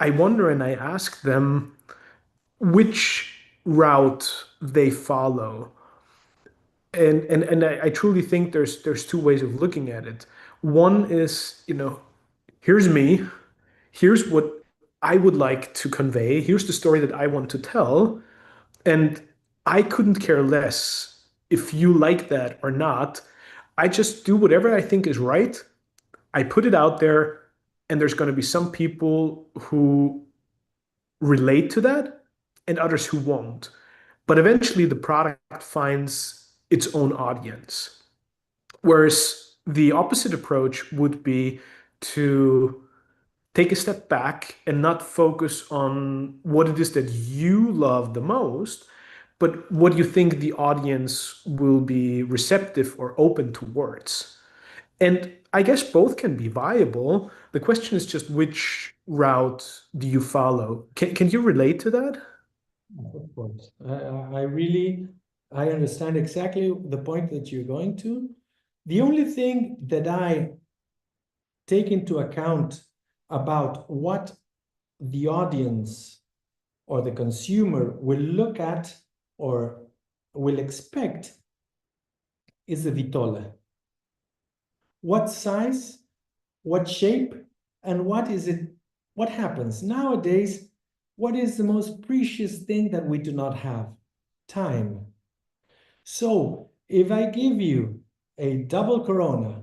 I wonder and I ask them which route they follow. And I truly think there's two ways of looking at it. One is, here's me, here's what I would like to convey, here's the story that I want to tell, and I couldn't care less if you like that or not. I just do whatever I think is right. I put it out there, and there's going to be some people who relate to that and others who won't. But eventually the product finds its own audience. Whereas the opposite approach would be to take a step back and not focus on what it is that you love the most, but what you think the audience will be receptive or open towards. And I guess both can be viable. The question is just which route do you follow? Can you relate to that? Of course. I understand exactly the point that you're going to. The only thing that I take into account about what the audience or the consumer will look at or will expect is the vitola. What size, what shape, and what is it? What happens nowadays? What is the most precious thing that we do not have? Time. So if I give you a double Corona,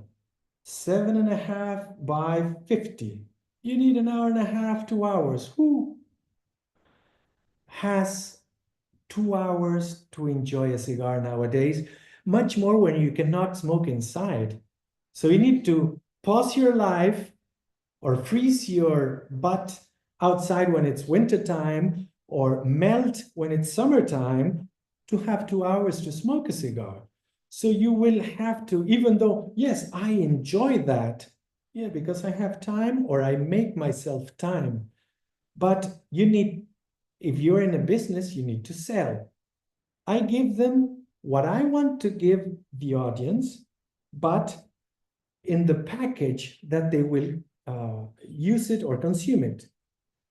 7.5 by 50, you need an hour and a half, 2 hours. Who has 2 hours to enjoy a cigar nowadays? Much more when you cannot smoke inside. So you need to pause your life or freeze your butt outside when it's wintertime or melt when it's summertime to have 2 hours to smoke a cigar. So you will have to, even though, yes, I enjoy that, yeah, because I have time or I make myself time. But you need, if you're in a business, you need to sell. I give them what I want to give the audience, but in the package that they will use it or consume it.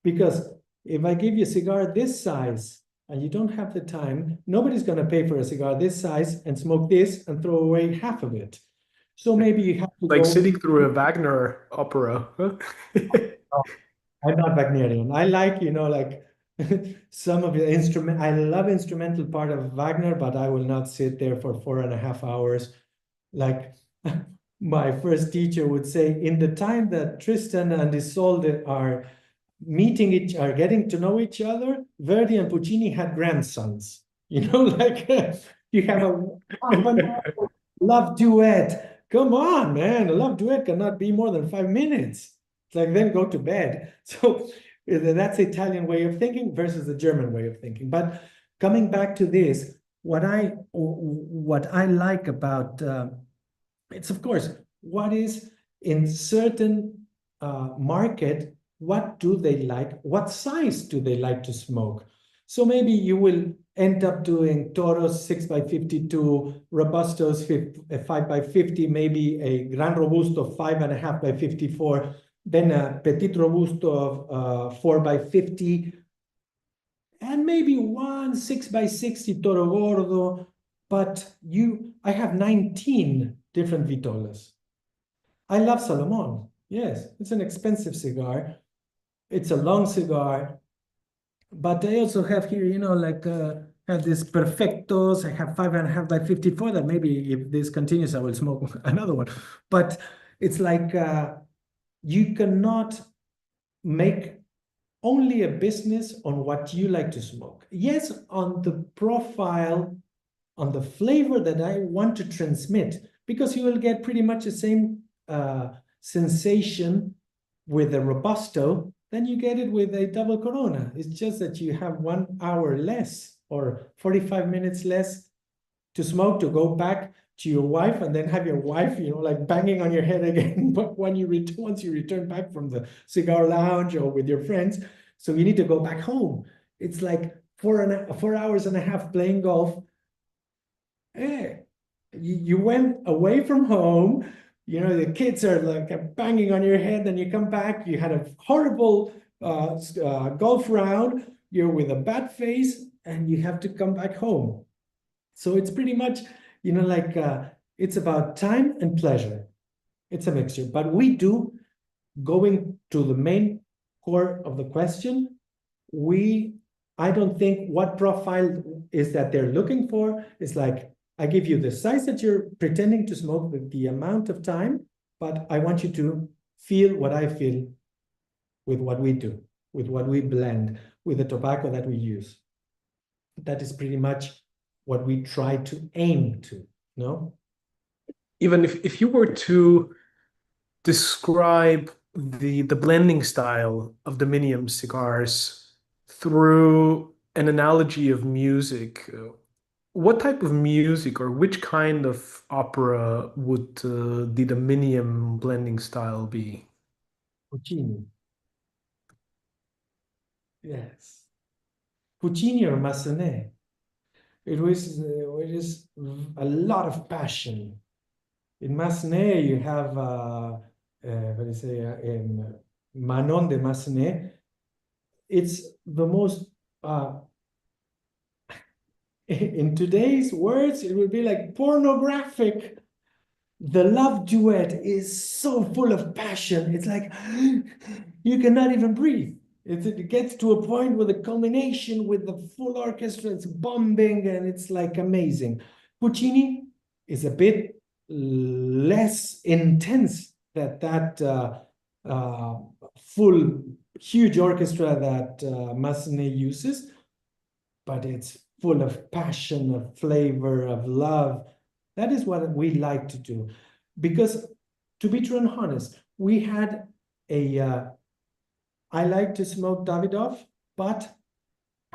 Because if I give you a cigar this size and you don't have the time, nobody's going to pay for a cigar this size and smoke this and throw away half of it. So maybe you have to Like go. sitting through a Wagner opera. Huh? I'm not Wagnerian. I like, like some of the instrument. I love instrumental part of Wagner, but I will not sit there for 4.5 hours. Like my first teacher would say, in the time that Tristan and Isolde are are getting to know each other, Verdi and Puccini had grandsons. Like you have a love duet. Come on, man. A love duet cannot be more than 5 minutes. It's like, then go to bed. So that's the Italian way of thinking versus the German way of thinking. But coming back to this, what I like about It's, of course, what is in certain market, what do they like? What size do they like to smoke? So maybe you will end up doing Toros 6x52, Robustos 5x50, maybe a Gran Robusto 5.5x54, then a Petit Robusto of 4x50, and maybe one 6x60 Toro Gordo. But I have 19 different vitolas. I love Salomon. Yes, it's an expensive cigar. It's a long cigar. But I also have here, like have these Perfectos. I have 5.5x54 that maybe if this continues, I will smoke another one. But it's like you cannot make only a business on what you like to smoke. Yes, on the profile, on the flavor that I want to transmit, because you will get pretty much the same sensation with a Robusto than you get it with a double Corona. It's just that you have 1 hour less or 45 minutes less to smoke, to go back to your wife and then have your wife, like banging on your head again. But once you return back from the cigar lounge or with your friends, so you need to go back home. It's like 4 hours and a half playing golf. You went away from home, the kids are like banging on your head, then you come back, you had a horrible golf round, you're with a bad face, and you have to come back home. So it's pretty much, like it's about time and pleasure. It's a mixture. But we do, going to the main core of the question, I don't think what profile is that they're looking for. It's like, I give you the size that you're pretending to smoke with the amount of time, but I want you to feel what I feel with what we do, with what we blend, with the tobacco that we use. That is pretty much what we try to aim to, no? Even if you were to describe the blending style of Dominium cigars through an analogy of music, what type of music or which kind of opera would the Dominium blending style be? Puccini. Yes. Puccini or Massenet. It is a lot of passion. In Massenet, you have, what do you say, in Manon de Massenet. It's the most, in today's words, it would be like pornographic. The love duet is so full of passion. It's like you cannot even breathe. It gets to a point with a culmination with the full orchestra. It's bombing and it's like amazing. Puccini is a bit less intense than that full huge orchestra that Massenet uses, but it's full of passion, of flavor, of love. That is what we like to do. Because to be true and honest, we had I like to smoke Davidoff, but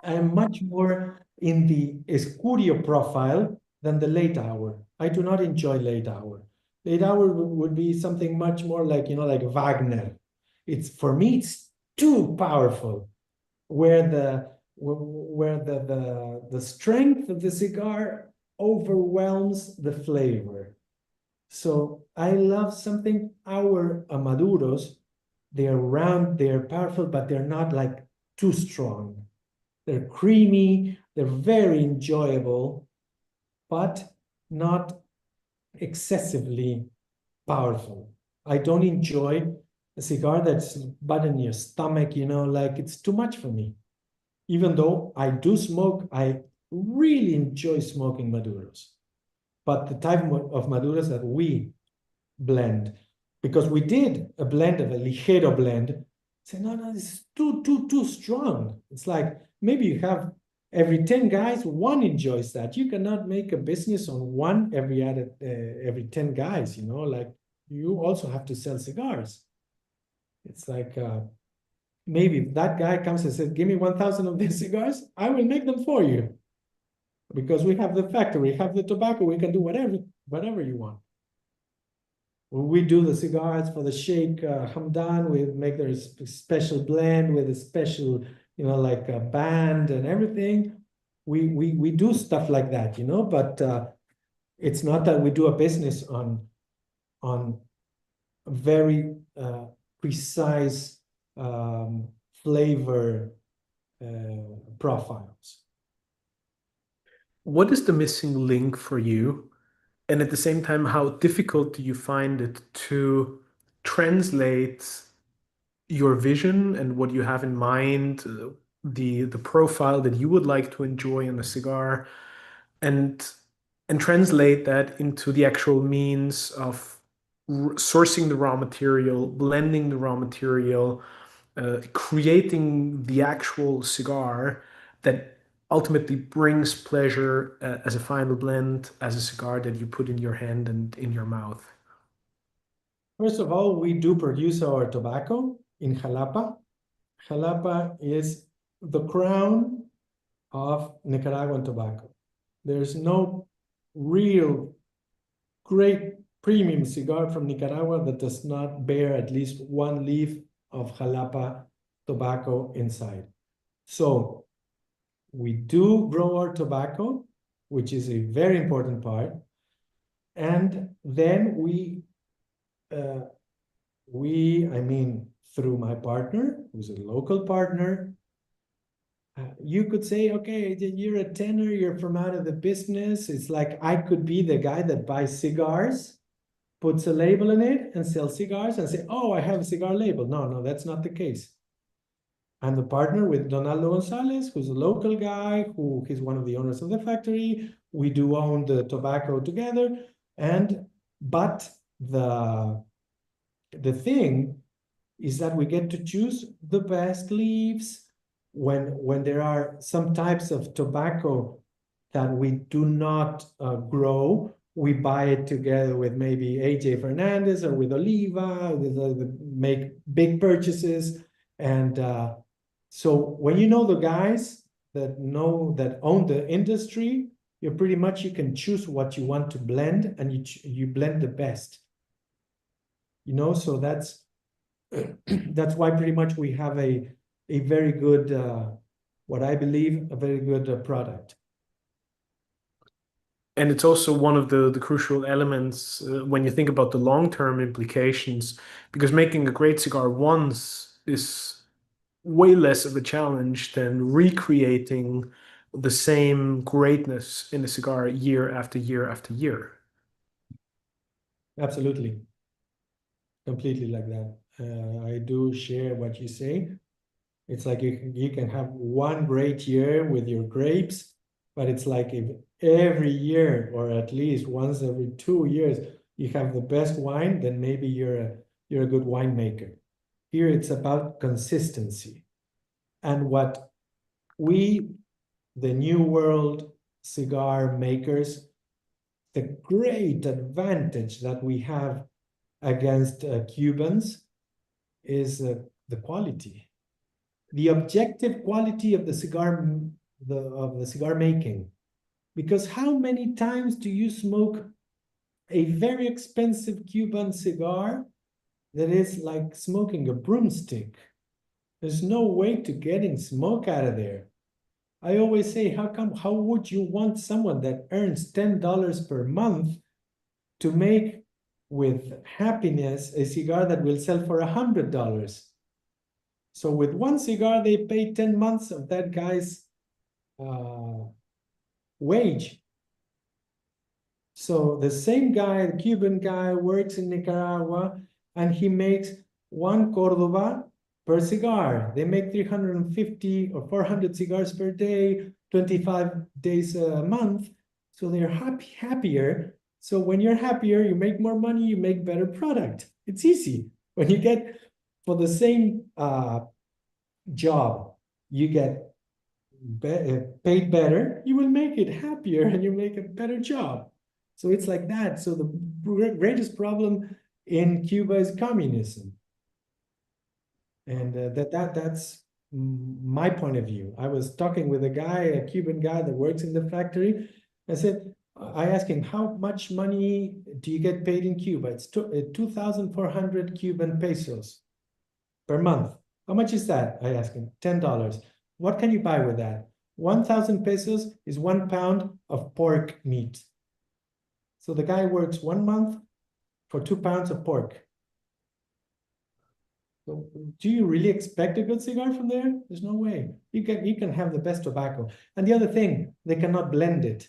I'm much more in the Escurio profile than the late hour. I do not enjoy late hour. Late hour would be something much more like, like Wagner. For me, it's too powerful, where the strength of the cigar overwhelms the flavor. So I love something, our Maduros, they're round, they're powerful, but they're not like too strong. They're creamy, they're very enjoyable, but not excessively powerful. I don't enjoy a cigar that's but in your stomach, like it's too much for me. Even though I do smoke, I really enjoy smoking Maduros. But the type of Maduros that we blend, because we did a blend of a ligero blend, say, no, it's too strong. It's like maybe you have every 10 guys, one enjoys that. You cannot make a business on one every 10 guys, like you also have to sell cigars. It's like maybe that guy comes and says, give me 1,000 of these cigars, I will make them for you. Because we have the factory, we have the tobacco, we can do whatever you want. We do the cigars for the Sheikh Hamdan. We make their special blend with a special, like a band and everything. We do stuff like that, but it's not that we do a business on very precise flavor profiles. What is the missing link for you? And at the same time, how difficult do you find it to translate your vision and what you have in mind, the profile that you would like to enjoy in a cigar, and translate that into the actual means of sourcing the raw material, blending the raw material, creating the actual cigar that ultimately brings pleasure as a final blend, as a cigar that you put in your hand and in your mouth? First of all, we do produce our tobacco in Jalapa. Jalapa is the crown of Nicaraguan tobacco. There's no real great premium cigar from Nicaragua that does not bear at least one leaf of Jalapa tobacco inside. So we do grow our tobacco, which is a very important part. And then through my partner, who's a local partner, you could say, okay, you're a tenor, you're from out of the business. It's like I could be the guy that buys cigars, puts a label in it, and sells cigars and say, oh, I have a cigar label. No, that's not the case. I'm the partner with Donaldo González, who's a local guy, he's one of the owners of the factory. We do own the tobacco together. But the thing is that we get to choose the best leaves. When there are some types of tobacco that we do not grow, we buy it together with maybe AJ Fernandez or with Oliva, make big purchases. And so when you know the guys that own the industry, you can choose what you want to blend, and you blend the best. So that's why pretty much we have a very good, what I believe, a very good product. And it's also one of the crucial elements when you think about the long-term implications, because making a great cigar once is way less of a challenge than recreating the same greatness in a cigar year after year after year. Absolutely. Completely like that. I do share what you say. It's like you can have one great year with your grapes, but it's like if every year, or at least once every 2 years, you have the best wine, then maybe you're a good winemaker. Here it's about consistency. And what we, the New World cigar makers, the great advantage that we have against Cubans is the quality, the objective quality of the cigar, of the cigar making. Because how many times do you smoke a very expensive Cuban cigar that is like smoking a broomstick? There's no way to getting smoke out of there. I always say, how would you want someone that earns $10 per month to make with happiness a cigar that will sell for $100? So with one cigar, they pay 10 months of that guy's wage. So the same guy, the Cuban guy, works in Nicaragua, and he makes one Cordoba per cigar. They make 350 or 400 cigars per day, 25 days a month. So they're happier. So when you're happier, you make more money, you make better product. It's easy. When you get, for the same job, you get paid better, you will make it happier and you make a better job. So it's like that. So the greatest problem in Cuba is communism. And that's my point of view. I was talking with a guy, a Cuban guy that works in the factory. I said, I asked him, how much money do you get paid in Cuba? It's 2,400 Cuban pesos per month. How much is that? I asked him, $10. What can you buy with that? 1,000 pesos is 1 pound of pork meat. So the guy works 1 month for 2 pounds of pork. So do you really expect a good cigar from there? There's no way. You can have the best tobacco. And the other thing, they cannot blend it.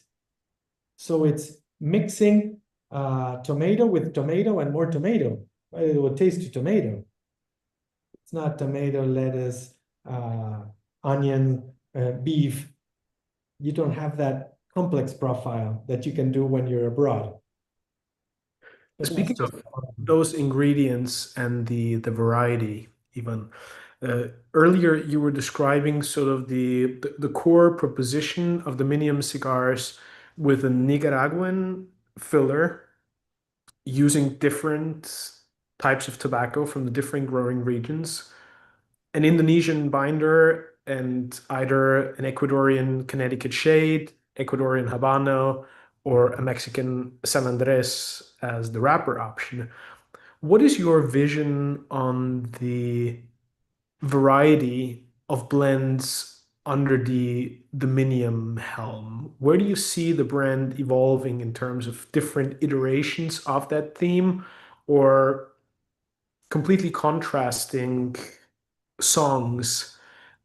So it's mixing tomato with tomato and more tomato. It will taste to tomato. It's not tomato, lettuce, onion, beef. You don't have that complex profile that you can do when you're abroad. But Speaking of those ingredients and the variety, even earlier you were describing sort of the core proposition of the Dominium cigars with a Nicaraguan filler using different types of tobacco from the different growing regions, an Indonesian binder, and either an Ecuadorian Connecticut shade, Ecuadorian Habano, or a Mexican San Andres as the wrapper option. What is your vision on the variety of blends under the Dominium helm? Where do you see the brand evolving in terms of different iterations of that theme, or completely contrasting songs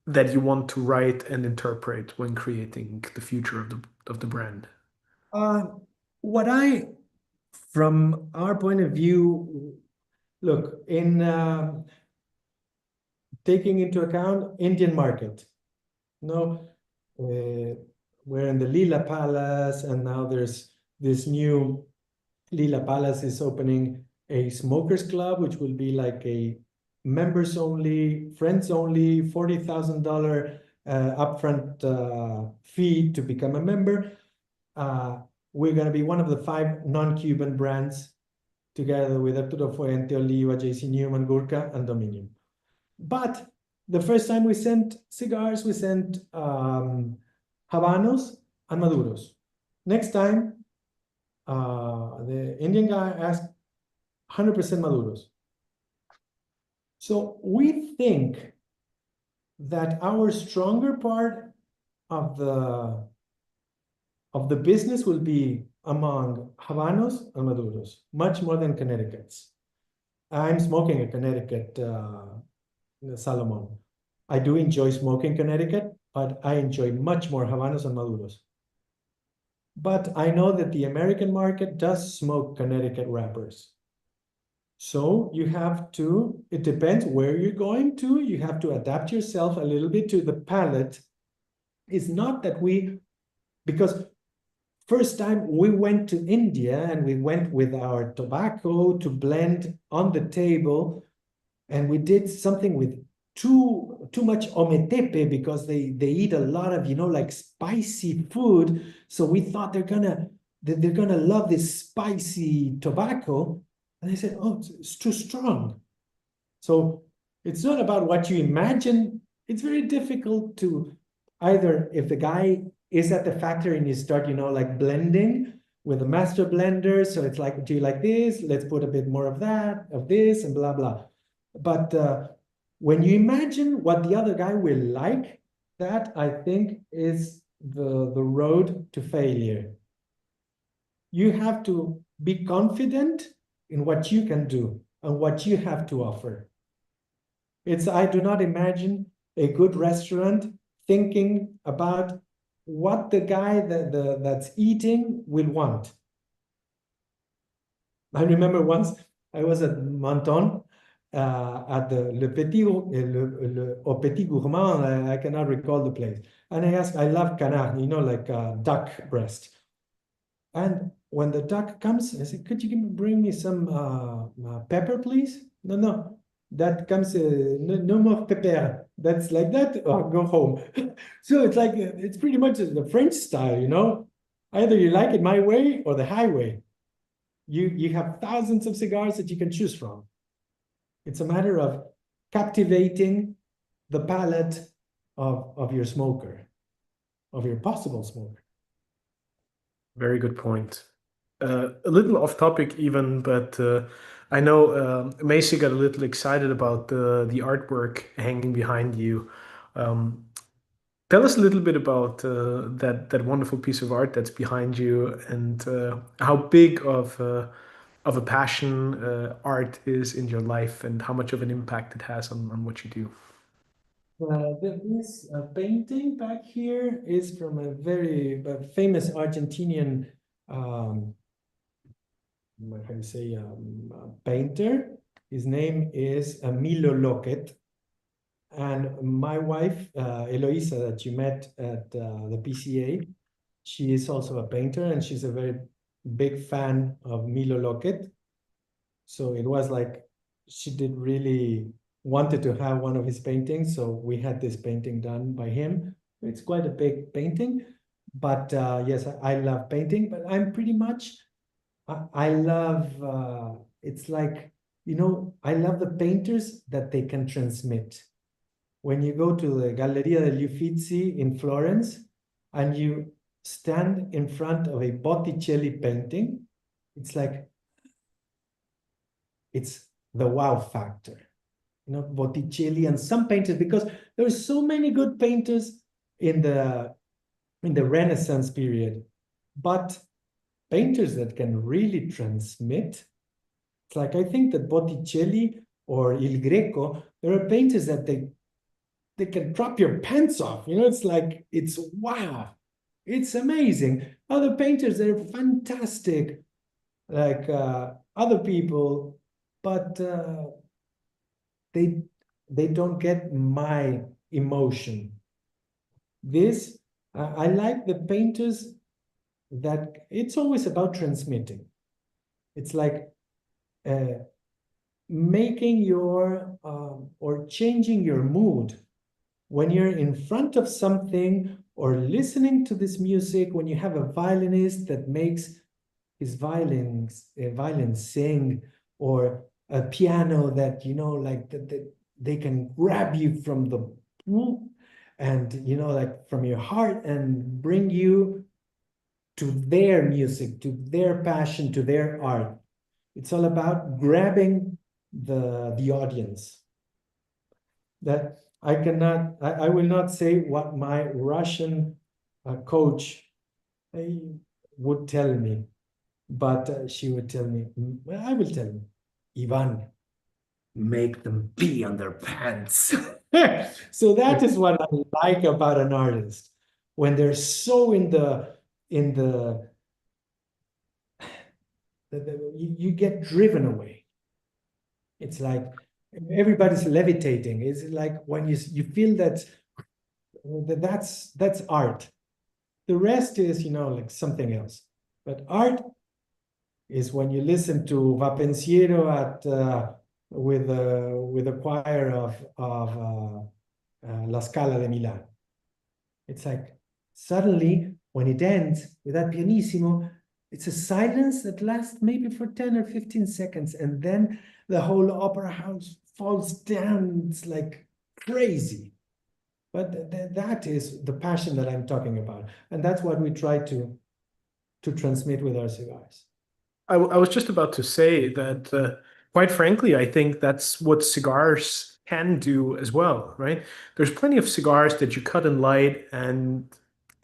that you want to write and interpret when creating the future of the brand? Uh, from our point of view, look, in taking into account Indian market, no, we're in the Lila Palace, and now there's this new Lila Palace is opening a smokers club, which will be like a members only, friends only, $40,000 upfront fee to become a member. We're going to be one of the 5 non-Cuban brands, together with Arturo Fuente, Oliva, JC Newman, Gurkha, and Dominium. But the first time we sent cigars, we sent Habanos and Maduros. Next time, the Indian guy asked 100% Maduros. So we think that our stronger part of the business will be among Habanos and Maduros, much more than Connecticut's. I'm smoking a Connecticut Salomon. I do enjoy smoking Connecticut, but I enjoy much more Habanos and Maduros. But I know that the American market does smoke Connecticut wrappers. So you have to, it depends where you're going to, you have to adapt yourself a little bit to the palate. It's not that because first time we went to India and we went with our tobacco to blend on the table, and we did something with too much ometepe because they eat a lot of, like spicy food. So we thought they're gonna love this spicy tobacco. And they said, oh, it's too strong. So it's not about what you imagine. It's very difficult to either, if the guy is at the factory and you start, like blending with a master blender. So it's like, do you like this? Let's put a bit more of that, of this, and blah, blah. But when you imagine what the other guy will like, that I think is the road to failure. You have to be confident in what you can do and what you have to offer. I do not imagine a good restaurant thinking about what the guy that's eating will want. I remember once I was at Menton at the Au Petit Gourmand. I cannot recall the place. And I asked, I love canard, like duck breast. And when the duck comes, I said, could you bring me some pepper, please? No. That comes, no more pepper. That's like that, or go home. So it's like, it's pretty much the French style, Either you like it my way or the highway. You have thousands of cigars that you can choose from. It's a matter of captivating the palate of your smoker, of your possible smoker. Very good point. A little off topic even, but I know Macy got a little excited about the artwork hanging behind you. Um, Tell us a little bit about that wonderful piece of art that's behind you, and how big of a passion art is in your life, and how much of an impact it has on what you do. This painting back here is from a very famous Argentinian, how do you say, painter. His name is Milo Locket. And my wife, Eloisa, that you met at the PCA, she is also a painter, and she's a very big fan of Milo Locket. So it was like she did really wanted to have one of his paintings. So we had this painting done by him. It's quite a big painting. But yes, I love painting, but I'm pretty much, I love, it's like, I love the painters that they can transmit. When you go to the Galleria degli Uffizi in Florence and you stand in front of a Botticelli painting, it's like, it's the wow factor. Botticelli and some painters, because there are so many good painters in the Renaissance period, but painters that can really transmit. It's like, I think that Botticelli or Il Greco, there are painters that they can drop your pants off. It's like, it's wow, it's amazing. Other painters, they're fantastic, like other people, but they don't get my emotion. This, I like the painters that it's always about transmitting. It's like making your or changing your mood when you're in front of something or listening to this music, when you have a violinist that makes his violin sing, or a piano that, like that they can grab you from the and, like from your heart and bring you to their music, to their passion, to their art. It's all about grabbing the audience. That I will not say what my Russian coach would tell me, but she would tell me, I will tell you, Ivan, make them pee on their pants. So that is what I like about an artist, when they're so in the you get driven away. It's like everybody's levitating. It's like when you feel that's art. The rest is, like something else. But art is when you listen to Va Pensiero with a choir of La Scala de Milan. It's like suddenly when it ends with that pianissimo, it's a silence that lasts maybe for 10 or 15 seconds, and then the whole opera house falls down. It's like crazy. But that is the passion that I'm talking about, and that's what we try to transmit with our cigars. I was just about to say that, quite frankly, I think that's what cigars can do as well, right? There's plenty of cigars that you cut and light, and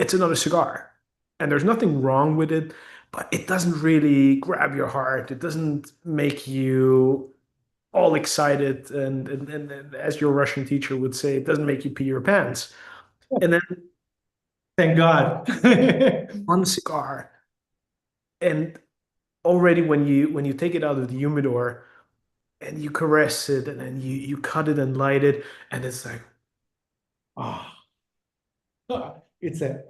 it's another cigar. And there's nothing wrong with it, but it doesn't really grab your heart. It doesn't make you all excited. And as your Russian teacher would say, it doesn't make you pee your pants. And then Thank God. one cigar, and already when you take it out of the humidor and you caress it and then you cut it and light it, and it's like, Ah, it's a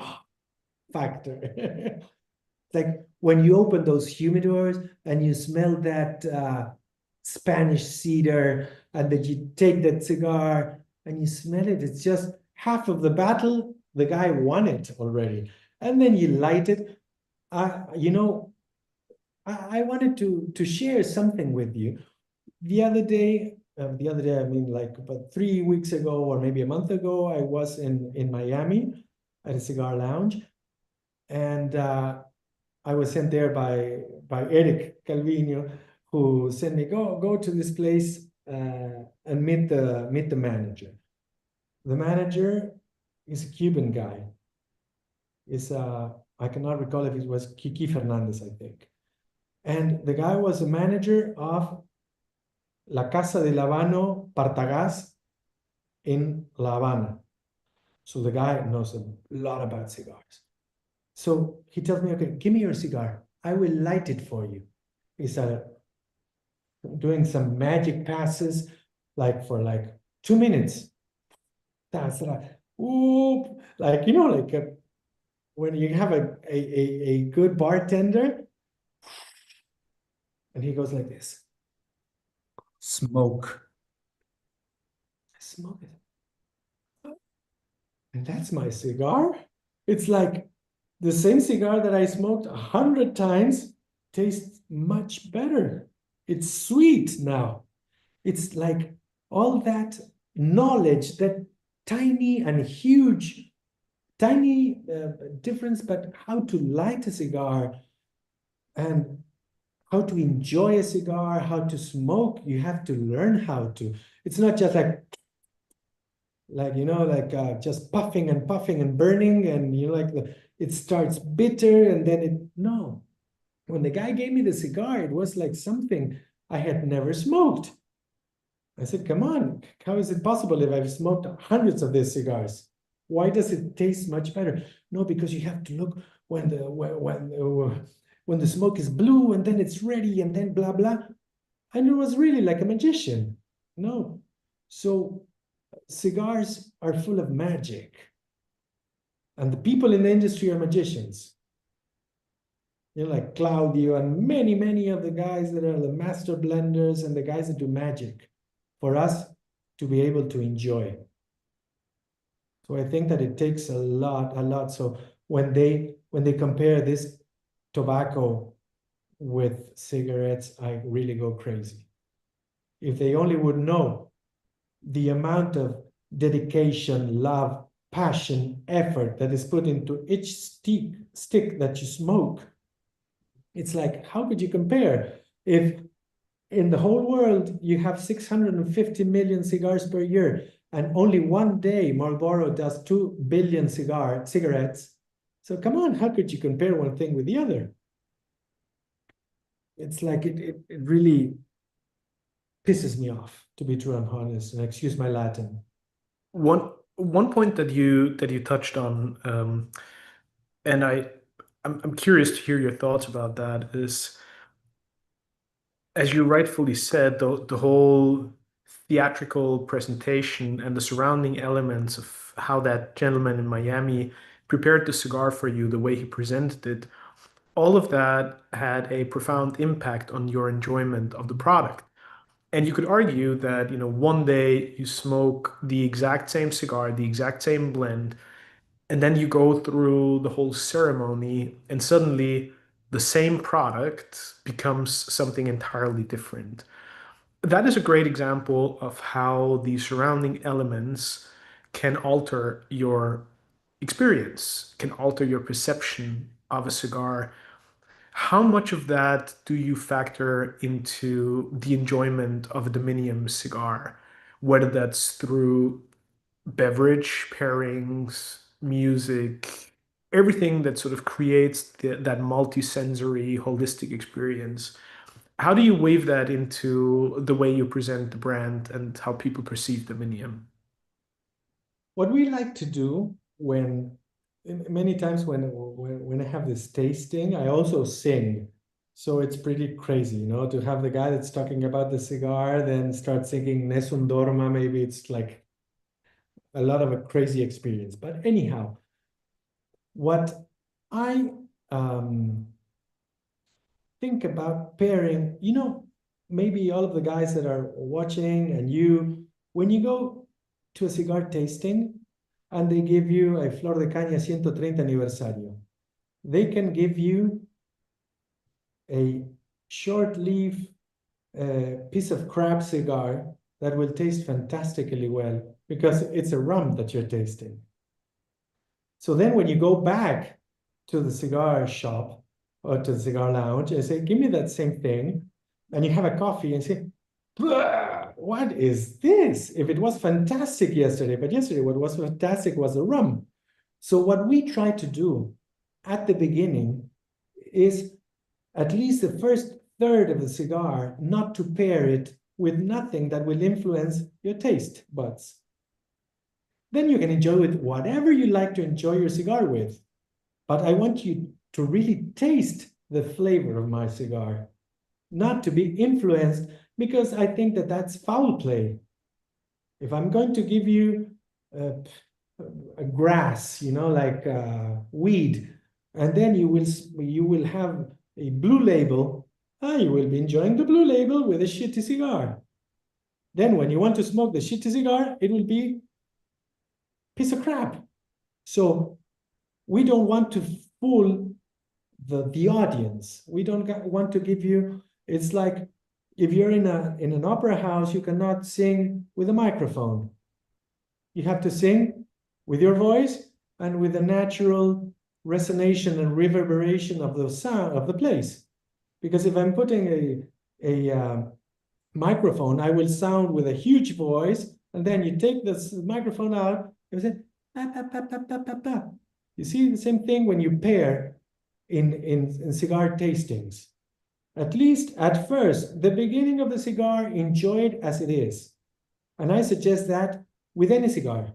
factor. Like when you open those humidors and you smell that Spanish cedar, and then you take that cigar and you smell it, it's just half of the battle. The guy won it already. And then you light it. You know, I wanted to share something with you. The other day, I mean, like about 3 weeks ago or maybe a month ago, I was in Miami at a cigar lounge, and I was sent there by Eric Calvino, who sent me, go to this place and meet the manager. The manager is a Cuban guy. I cannot recall if it was Kiki Fernandez, I think. And the guy was a manager of La Casa del Habano Partagás in La Habana. So the guy knows a lot about cigars. So he tells me, okay, give me your cigar. I will light it for you. He's doing some magic passes, like for like 2 minutes. That's like, whoop, like, you know, like when you have a good bartender, and he goes like this, smoke. Smoke it. And that's my cigar. It's like the same cigar that I smoked 100 times tastes much better. It's sweet now. It's like all that knowledge, that tiny and huge, tiny difference, but how to light a cigar and how to enjoy a cigar, how to smoke, you have to learn how to. It's not just like you know, like just puffing and burning, and you know, like it starts bitter and then it, no. When the guy gave me the cigar, it was like something I had never smoked. I said, come on, how is it possible if I've smoked hundreds of these cigars? Why does it taste much better? No, because you have to look when the smoke is blue and then it's ready and then blah, blah. And it was really like a magician. No. So cigars are full of magic. And the people in the industry are magicians. You know, like Claudio and many, many of the guys that are the master blenders and the guys that do magic for us to be able to enjoy. So I think that it takes a lot. So when they compare this tobacco with cigarettes, I really go crazy. If they only would know the amount of dedication, love, passion, effort that is put into each stick that you smoke, it's like, how could you compare? If in the whole world you have 650 million cigars per year, and only one day Marlboro does 2 billion cigarettes. So come on, how could you compare one thing with the other? It's like it really pisses me off, to be true and honest, and excuse my Latin. One point that you touched on, and I'm curious to hear your thoughts about that, is, as you rightfully said, the whole theatrical presentation and the surrounding elements of how that gentleman in Miami prepared the cigar for you, the way he presented it, all of that had a profound impact on your enjoyment of the product. And you could argue that, one day you smoke the exact same cigar, the exact same blend, and then you go through the whole ceremony, and suddenly the same product becomes something entirely different. That is a great example of how the surrounding elements can alter your experience, can alter your perception of a cigar. How much of that do you factor into the enjoyment of a Dominium cigar? Whether that's through beverage pairings, music, everything that sort of creates that multi-sensory, holistic experience. How do you weave that into the way you present the brand and how people perceive Dominium? What we like to do many times when I have this tasting, I also sing. So it's pretty crazy, to have the guy that's talking about the cigar, then start singing Nessun Dorma. Maybe it's like a lot of a crazy experience. But anyhow, what I think about pairing, maybe all of the guys that are watching and when you go to a cigar tasting and they give you a Flor de Caña 130 aniversario, they can give you a short leaf piece of crab cigar that will taste fantastically well because it's a rum that you're tasting. So then when you go back to the cigar shop, or to the cigar lounge and say, give me that same thing. And you have a coffee and say, what is this? If it was fantastic yesterday, but yesterday what was fantastic was the rum. So what we try to do at the beginning is at least the first third of the cigar, not to pair it with nothing that will influence your taste buds. Then you can enjoy with whatever you like to enjoy your cigar with. But I want you to really taste the flavor of my cigar, not to be influenced, because I think that that's foul play. If I'm going to give you a grass, like weed, and then you will have a blue label, you will be enjoying the blue label with a shitty cigar. Then when you want to smoke the shitty cigar, it will be piece of crap. So we don't want to fool the audience. We don't want to give you, it's like if you're in an opera house, you cannot sing with a microphone. You have to sing with your voice and with the natural resonation and reverberation of the sound of the place. Because if I'm putting a microphone, I will sound with a huge voice, and then you take this microphone out, you say, pa, pa, pa, pa, pa, pa, pa. You see the same thing when you pair in cigar tastings. At least at first, the beginning of the cigar, enjoy it as it is. And I suggest that with any cigar.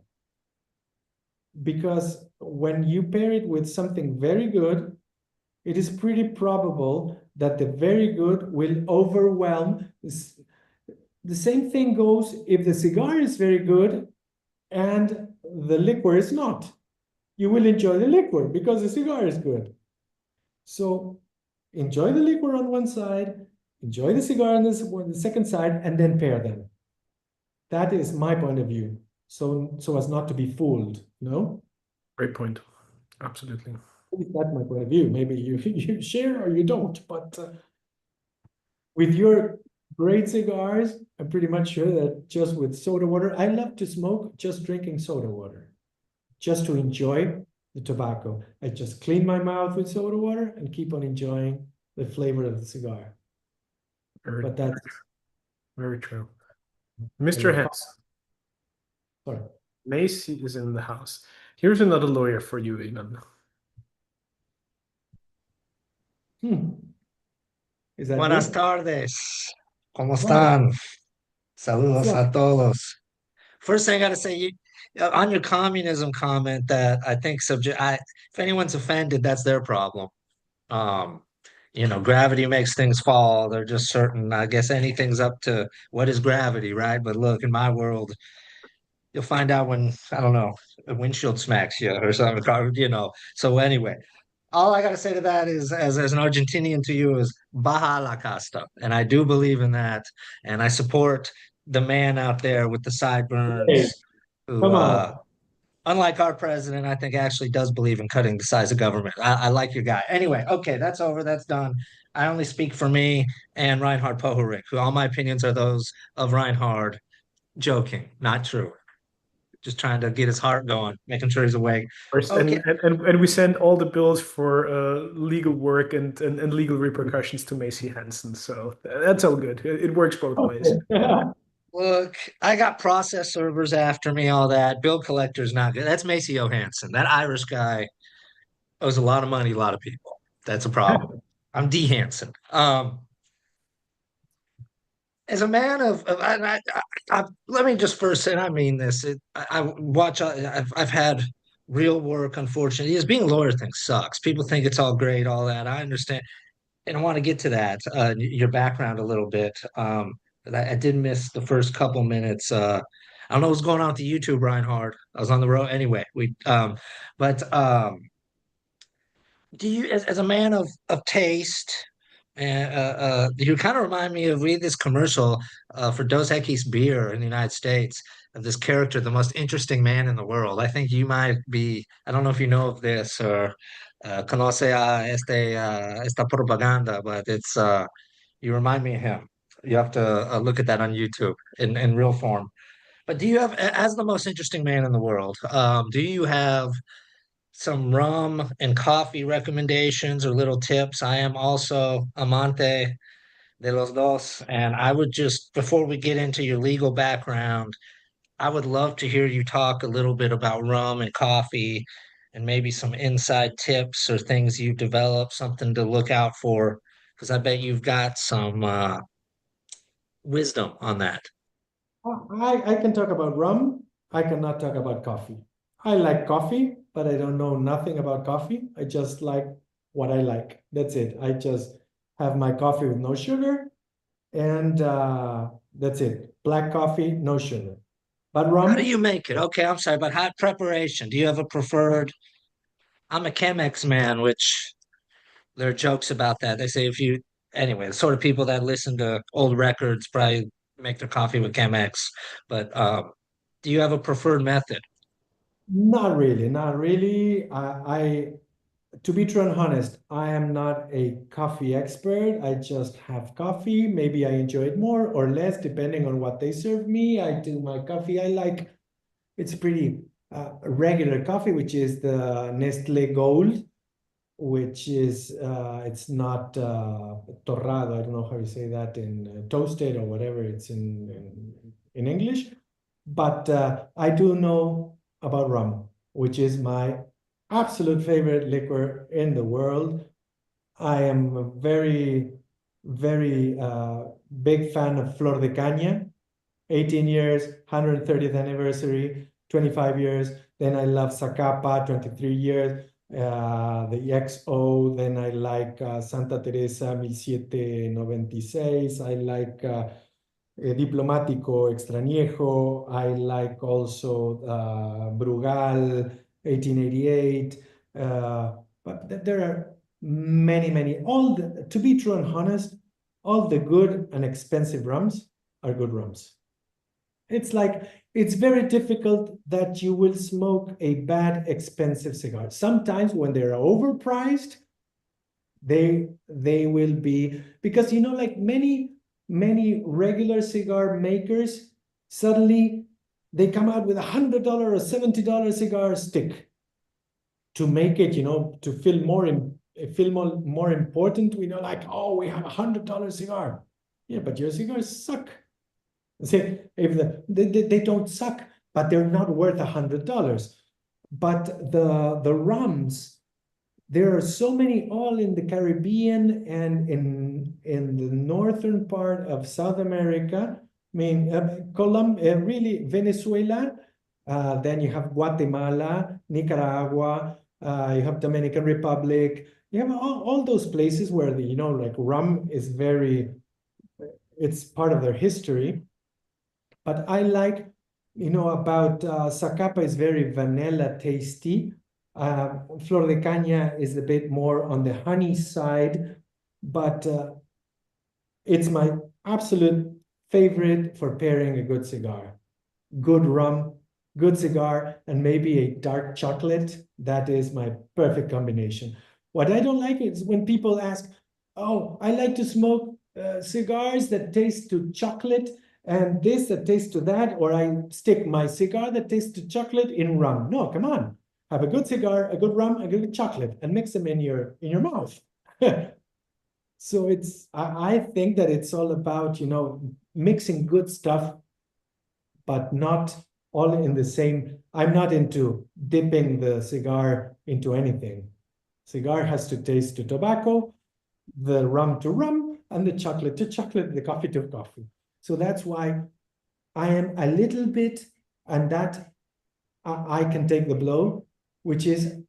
Because when you pair it with something very good, it is pretty probable that the very good will overwhelm. The same thing goes if the cigar is very good and the liquor is not. You will enjoy the liquor because the cigar is good. So enjoy the liquor on one side, enjoy the cigar on the second side, and then pair them. That is my point of view. So as not to be fooled, no? Great point. Absolutely. That's my point of view. Maybe you share or you don't, but with your great cigars, I'm pretty much sure that just with soda water, I love to smoke just drinking soda water, just to enjoy the tobacco. I just clean my mouth with soda water and keep on enjoying the flavor of the cigar. But that's very true. Mr. Hansen. Sorry. Macy is in the house. Here's another lawyer for you, Ivan. Is that Buenas good? tardes. ¿Cómo están? Saludos a todos. First thing I gotta say, on your communism comment that I think if anyone's offended, that's their problem. Gravity makes things fall. They're just certain. I guess anything's up to what is gravity, right? But look, in my world, you'll find out when, I don't know, a windshield smacks you or something, So anyway, all I gotta say to that is, as an Argentinian to you, is Baja la Casta, and I do believe in that, and I support the man out there with the Hey, sideburns who, come on. unlike our president, I think actually does believe in cutting the size of government. I like your guy. Anyway, okay, that's over. That's done. I only speak for me and Reinhard Pohorik, who all my opinions are those of Reinhard. Joking, not true. Just trying to get his heart going, making sure he's awake. Okay. And we send all the bills for legal work and legal repercussions to Macy Hansen. So that's all good. It works both ways. Look, I got process servers after me, all that. Bill collector's not good. That's Macy Johansson. That Irish guy owes a lot of money, a lot of people. That's a problem. I'm D. Hansen. As a man let me just first say, and I mean this. I've had real work, unfortunately. As being a lawyer thing sucks. People think it's all great, all that. I understand, and I want to get to that, your background a little bit. I did miss the first couple minutes. I don't know what's going on with the YouTube, Reinhard. I was on the road anyway. But do you, as a man of taste, you kind of remind me of read this commercial for Dos Equis beer in the United States of this character, the most interesting man in the world. I think you might be. I don't know if you know of this or conoce a esta propaganda, but it's you remind me of him. You have to look at that on YouTube in real form. But do you have, as the most interesting man in the world, do you have some rum and coffee recommendations or little tips. I am also amante de los dos, and I would just, before we get into your legal background, I would love to hear you talk a little bit about rum and coffee and maybe some inside tips or things you've developed, something to look out for, because I bet you've got some wisdom on that. I can talk about rum. I cannot talk about coffee. I like coffee, but I don't know nothing about coffee. I just like what I like. That's it. I just have my coffee with no sugar, and that's it. Black coffee, no sugar. But How do rum, you make it? Okay, I'm sorry, but hot preparation. Do you have a preferred? I'm a Chemex man, which there are jokes about that. They say if you, anyway, the sort of people that listen to old records probably make their coffee with Chemex. But do you have a preferred method? not really, not really. To be true and honest, I am not a coffee expert. I just have coffee. Maybe I enjoy it more or less depending on what they serve me. I do my coffee. I like it's pretty regular coffee, which is the Nestle Gold, which is it's not torrado. I don't know how you say that in toasted or whatever it's in English. But I do know about rum, which is my absolute favorite liquor in the world. I am a very, very big fan of Flor de Caña. 18 years, 130th anniversary, 25 years. Then I love Zacapa, 23 years. The XO, then I like Santa Teresa 1796. I like Diplomático Extrañejo. I like also Brugal 1888. But there are many, many. To be true and honest, all the good and expensive rums are good rums. It's like, it's very difficult that you will smoke a bad, expensive cigar. Sometimes when they're overpriced, they will be, because, you know, like many regular cigar makers, suddenly they come out with $100 or $70 cigar stick to make it, you know, to feel more important. We know, like, oh, we have $100 cigar. Yeah, but your cigars suck. See, if they don't suck, but they're not worth $100. But the rums, there are so many, all in the Caribbean and in the northern part of South America. I mean, Colombia, really Venezuela. Then you have Guatemala, Nicaragua. You have Dominican Republic. You have all those places where the, you know, like rum is it's part of their history. But I like, you know, about Zacapa is very vanilla tasty. Flor de Caña is a bit more on the honey side, but it's my absolute favorite for pairing a good cigar. Good rum, good cigar, and maybe a dark chocolate. That is my perfect combination. What I don't like is when people ask, oh, I like to smoke cigars that taste to chocolate and this that tastes to that, or I stick my cigar that tastes to chocolate in rum. No, come on. Have a good cigar, a good rum, a good chocolate, and mix them in your mouth. So I think that it's all about, you know, mixing good stuff, but not all in the same. I'm not into dipping the cigar into anything. Cigar has to taste to tobacco, the rum to rum, and the chocolate to chocolate, the coffee to coffee. So that's why I am a little bit, and that I can take the blow, which is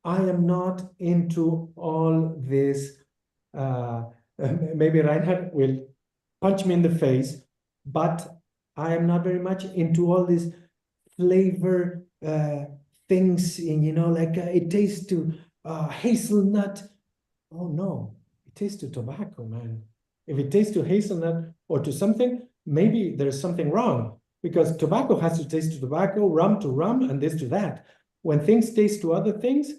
I am not into all this. Maybe Reinhard will punch me in the face, but I am not very much into all these flavor things, you know, like it tastes to hazelnut. Oh no, it tastes to tobacco, man. If it tastes to hazelnut or to something, maybe there's something wrong, because tobacco has to taste to tobacco, rum to rum, and this to that. When things taste to other things,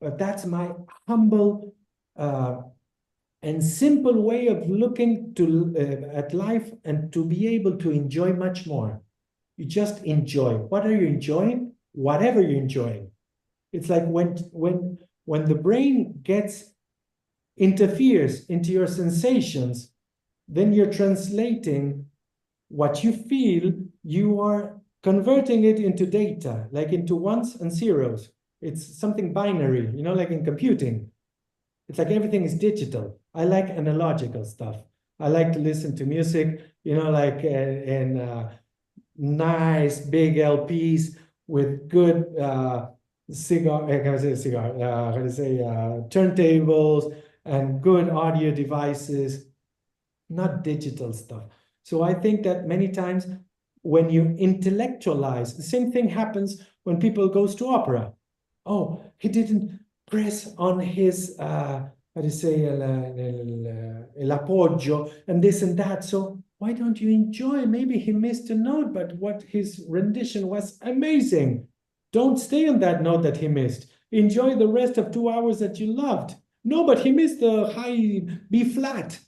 that's my humble and simple way of looking at life, and to be able to enjoy much more. You just enjoy. What are you enjoying? Whatever you're enjoying. It's like when the brain interferes into your sensations, then you're translating what you feel, you are converting it into data, like into ones and zeros. It's something binary, you know, like in computing. It's like everything is digital. I like analogical stuff. I like to listen to music, you know, like in nice big LPs with good turntables and good audio devices, not digital stuff. So I think that many times when you intellectualize, the same thing happens when people goes to opera. Oh, he didn't press on his how do you say el appoggio and this and that. So why don't you enjoy? Maybe he missed a note, but what his rendition was amazing. Don't stay on that note that he missed. Enjoy the rest of 2 hours that you loved. No, but he missed the high B flat.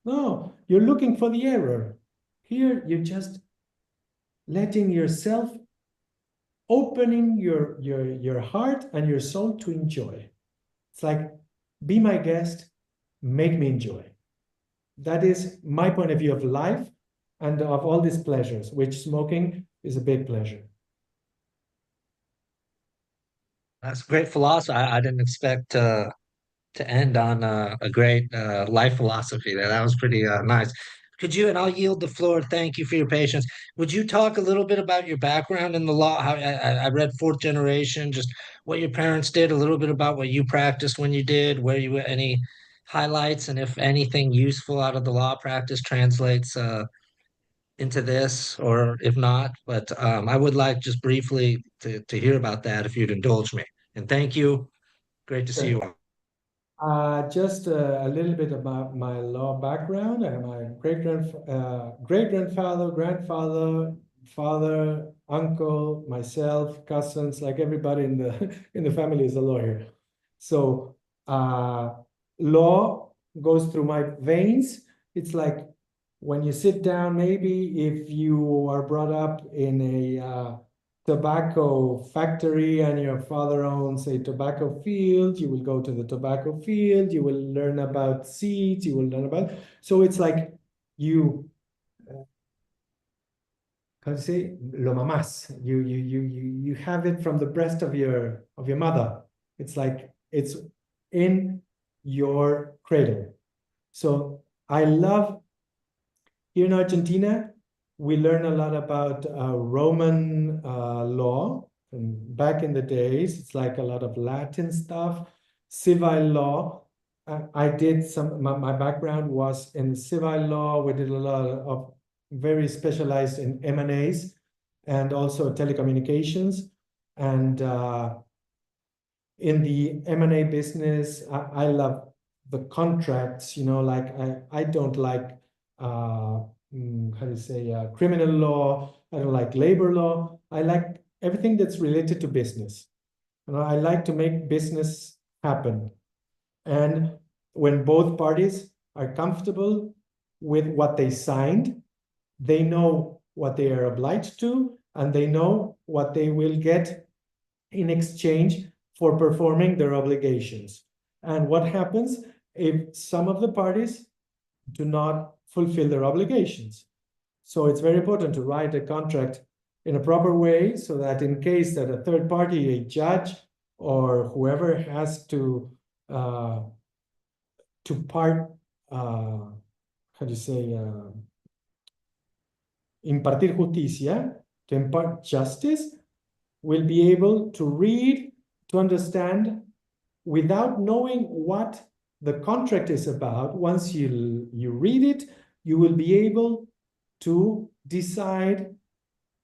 No, you're looking for the error. Here, you're just letting yourself, opening your heart and your soul to enjoy. It's like, be my guest, make me enjoy. That is my point of view of life and of all these pleasures, which smoking is a big pleasure. That's great philosophy. I didn't expect to end on a great life philosophy there. That was pretty nice. Could you, and I'll yield the floor, thank you for your patience. Would you talk a little bit about your background in the law? How I read fourth generation, just what your parents did, a little bit about what you practiced when you did, where you were, any highlights, and if anything useful out of the law practice translates into this, or if not. But I would like just briefly to hear about that if you'd indulge me. And thank you. Great to see you all. Just a little bit about my law background. I'm my great-grandfather, grandfather, father, uncle, myself, cousins, like everybody in the in the family is a lawyer. So law goes through my veins. It's like when you sit down, maybe if you are brought up in a tobacco factory and your father owns a tobacco field, you will go to the tobacco field, you will learn about seeds, you will learn about, so it's like you, how to say, lo mamás, you have it from the breast of your mother. It's like it's in your cradle. So I love, here in Argentina, we learn a lot about Roman law. And back in the days, it's like a lot of Latin stuff, civil law. I did some, my background was in civil law. We did a lot of very specialized in M&As and also telecommunications. And in the M&A business, I love the contracts, you know, like I don't like how do you say, criminal law. I don't like labor law. I like everything that's related to business. You know, I like to make business happen. And when both parties are comfortable with what they signed, they know what they are obliged to, and they know what they will get in exchange for performing their obligations. And what happens if some of the parties do not fulfill their obligations? So it's very important to write a contract in a proper way so that in case that a third party, a judge or whoever has to part, how do you say, impartir justicia, to impart justice, will be able to read, to understand, without knowing what the contract is about. Once you read it, you will be able to decide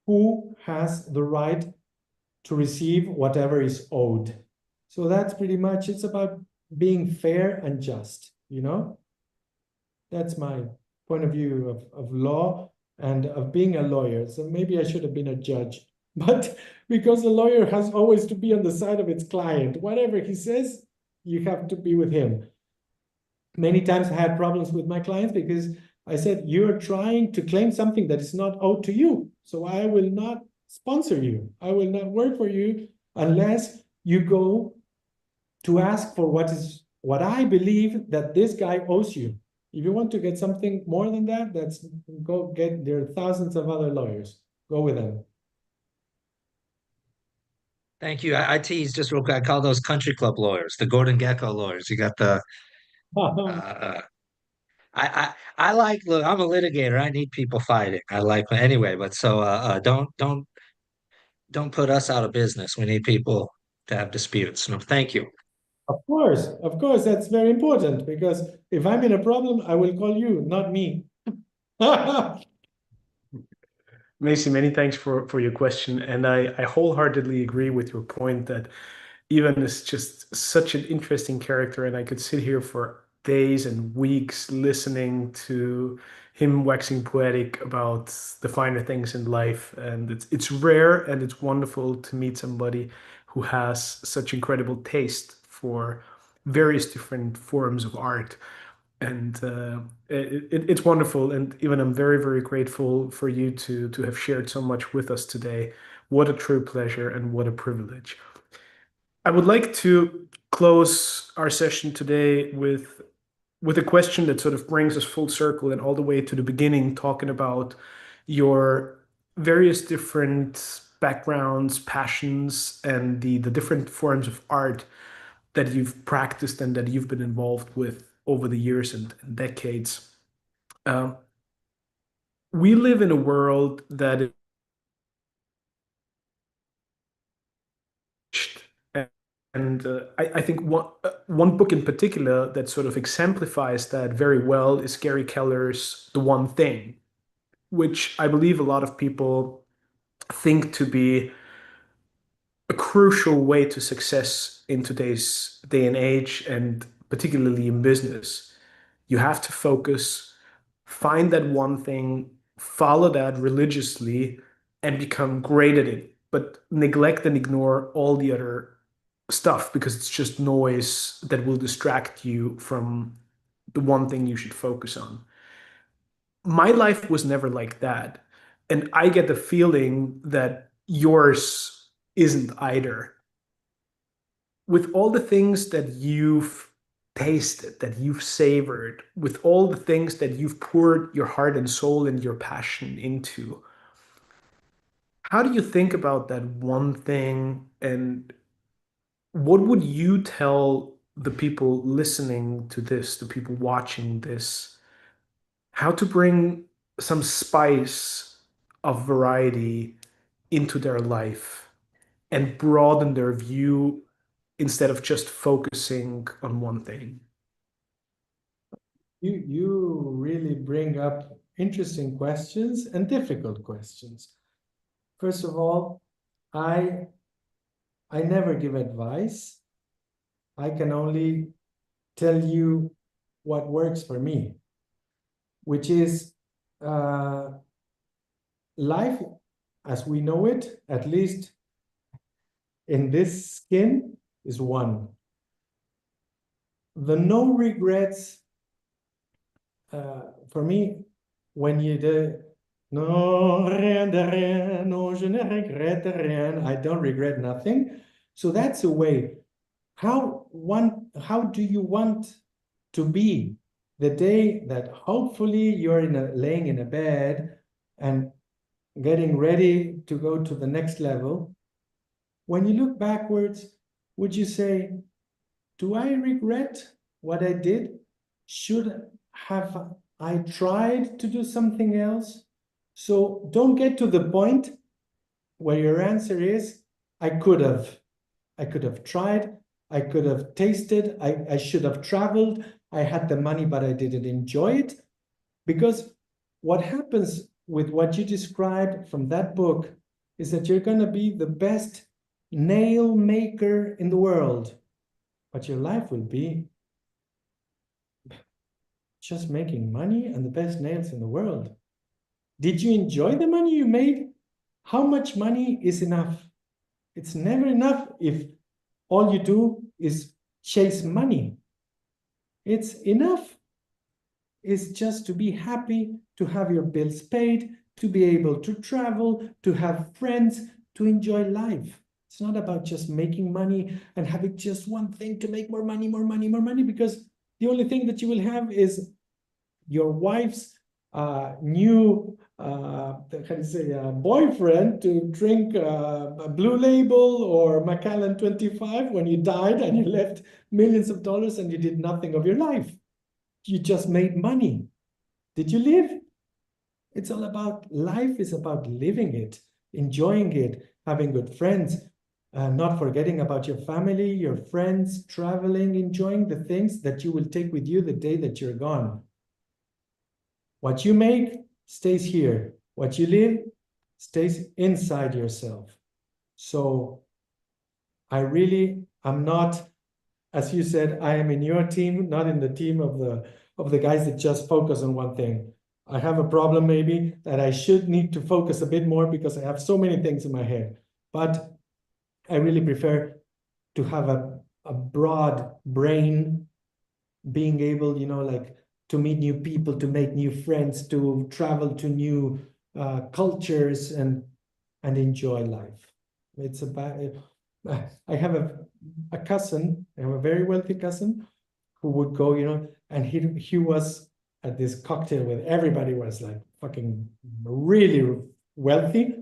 who has the right to receive whatever is owed. So that's pretty much, it's about being fair and just, you know? That's my point of view of law and of being a lawyer. So maybe I should have been a judge, but because a lawyer has always to be on the side of its client. Whatever he says, you have to be with him. Many times I had problems with my clients because I said, you're trying to claim something that is not owed to you. So I will not sponsor you. I will not work for you unless you go to ask for what I believe that this guy owes you. If you want to get something more than that, go get, there are thousands of other lawyers. Go with them. Thank you. I tease just real quick. I call those country club lawyers, the Gordon Gekko lawyers. You got the I like, look, I'm a litigator. I need people fighting. I like, anyway, but so don't put us out of business. We need people to have disputes. No, thank you. Of course, that's very important, because if I'm in a problem, I will call you, not me. Macy, many thanks for your question. And I wholeheartedly agree with your point that Ivan is just such an interesting character, and I could sit here for days and weeks listening to him waxing poetic about the finer things in life. And it's rare and it's wonderful to meet somebody who has such incredible taste for various different forms of art. And it's wonderful. And even I'm very, very grateful for you to have shared so much with us today. What a true pleasure and what a privilege. I would like to close our session today with a question that sort of brings us full circle and all the way to the beginning, talking about your various different backgrounds, passions, and the different forms of art that you've practiced and that you've been involved with over the years and decades. Um, we live in a world that and I think one book in particular that sort of exemplifies that very well is Gary Keller's The One Thing, which I believe a lot of people think to be a crucial way to success in today's day and age, and particularly in business. You have to focus, find that one thing, follow that religiously, and become great at it, but neglect and ignore all the other stuff because it's just noise that will distract you from the one thing you should focus on. My life was never like that. And I get the feeling that yours isn't either. With all the things that you've tasted, that you've savored, with all the things that you've poured your heart and soul and your passion into, how do you think about that one thing, and what would you tell the people listening to this, the people watching this, how to bring some spice of variety into their life and broaden their view instead of just focusing on one thing? You really bring up interesting questions and difficult questions. First of all, I never give advice. I can only tell you what works for me, which is life as we know it, at least in this skin, is one. The no regrets, for me, when you do, no, rien de rien, no, je ne regrette rien, I don't regret nothing. So that's a way. How do you want to be the day that hopefully you're laying in a bed and getting ready to go to the next level? When you look backwards, would you say, do I regret what I did? Should have I tried to do something else? So don't get to the point where your answer is, I could have tried, I could have tasted, I should have traveled, I had the money, but I didn't enjoy it. Because what happens with what you described from that book is that you're going to be the best nail maker in the world, but your life will be just making money and the best nails in the world. Did you enjoy the money you made? How much money is enough? It's never enough if all you do is chase money. It's enough. It's just to be happy, to have your bills paid, to be able to travel, to have friends, to enjoy life. It's not about just making money and having just one thing to make more money, more money, more money, because the only thing that you will have is your wife's new how do you say boyfriend to drink a Blue Label or Macallan 25 when you died and you left millions of dollars and you did nothing of your life. You just made money. Did you live? It's all about life is about living it, enjoying it, having good friends, not forgetting about your family, your friends, traveling, enjoying the things that you will take with you the day that you're gone. What you make stays here. What you live stays inside yourself. So I'm not, as you said, I am in your team, not in the team of the guys that just focus on one thing. I have a problem maybe that I should need to focus a bit more because I have so many things in my head. But I really prefer to have a broad brain, being able, like to meet new people, to make new friends, to travel to new cultures and enjoy life. It's about, I have a cousin, I have a very wealthy cousin who would go, and he was at this cocktail where everybody was like fucking really wealthy.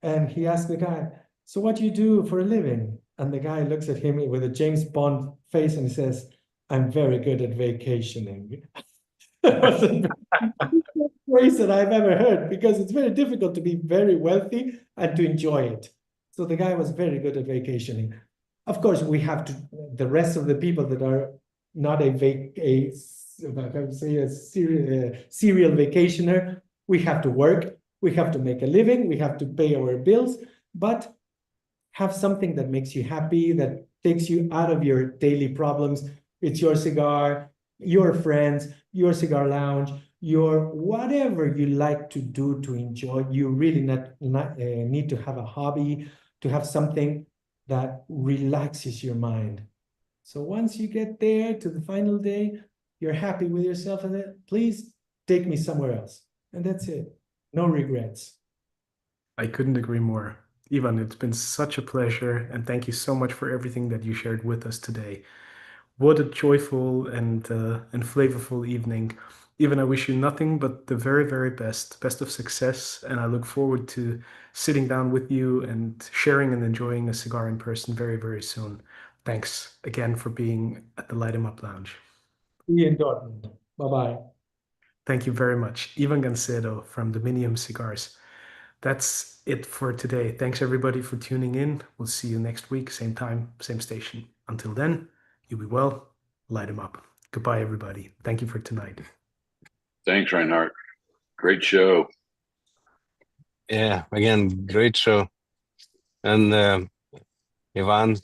And he asked the guy, so what do you do for a living? And the guy looks at him with a James Bond face and he says, I'm very good at vacationing. That was the best phrase that I've ever heard, because it's very difficult to be very wealthy and to enjoy it. So the guy was very good at vacationing. Of course, we have to, the rest of the people that are not a serial vacationer, we have to work, we have to make a living, we have to pay our bills, but have something that makes you happy, that takes you out of your daily problems. It's your cigar, your friends, your cigar lounge, your whatever you like to do to enjoy. You really need to have a hobby, to have something that relaxes your mind. So once you get there to the final day, you're happy with yourself, and then please take me somewhere else. And that's it. No regrets. I couldn't agree more. Ivan, it's been such a pleasure, and thank you so much for everything that you shared with us today. What a joyful and flavorful evening. Ivan, I wish you nothing but the very, very best, best of success, and I look forward to sitting down with you and sharing and enjoying a cigar in person very, very soon. Thanks again for being at the Light 'em Up Lounge. See you in Dortmund. Bye-bye. Thank you very much. Iván Gancedo from Dominium Cigars. That's it for today. Thanks everybody for tuning in. We'll see you next week, same time, same station. Until then, you be well, light 'em up. Goodbye, everybody. Thank you for tonight. Thanks, Reinhardt. Great show. Yeah, again, great show. And Ivan,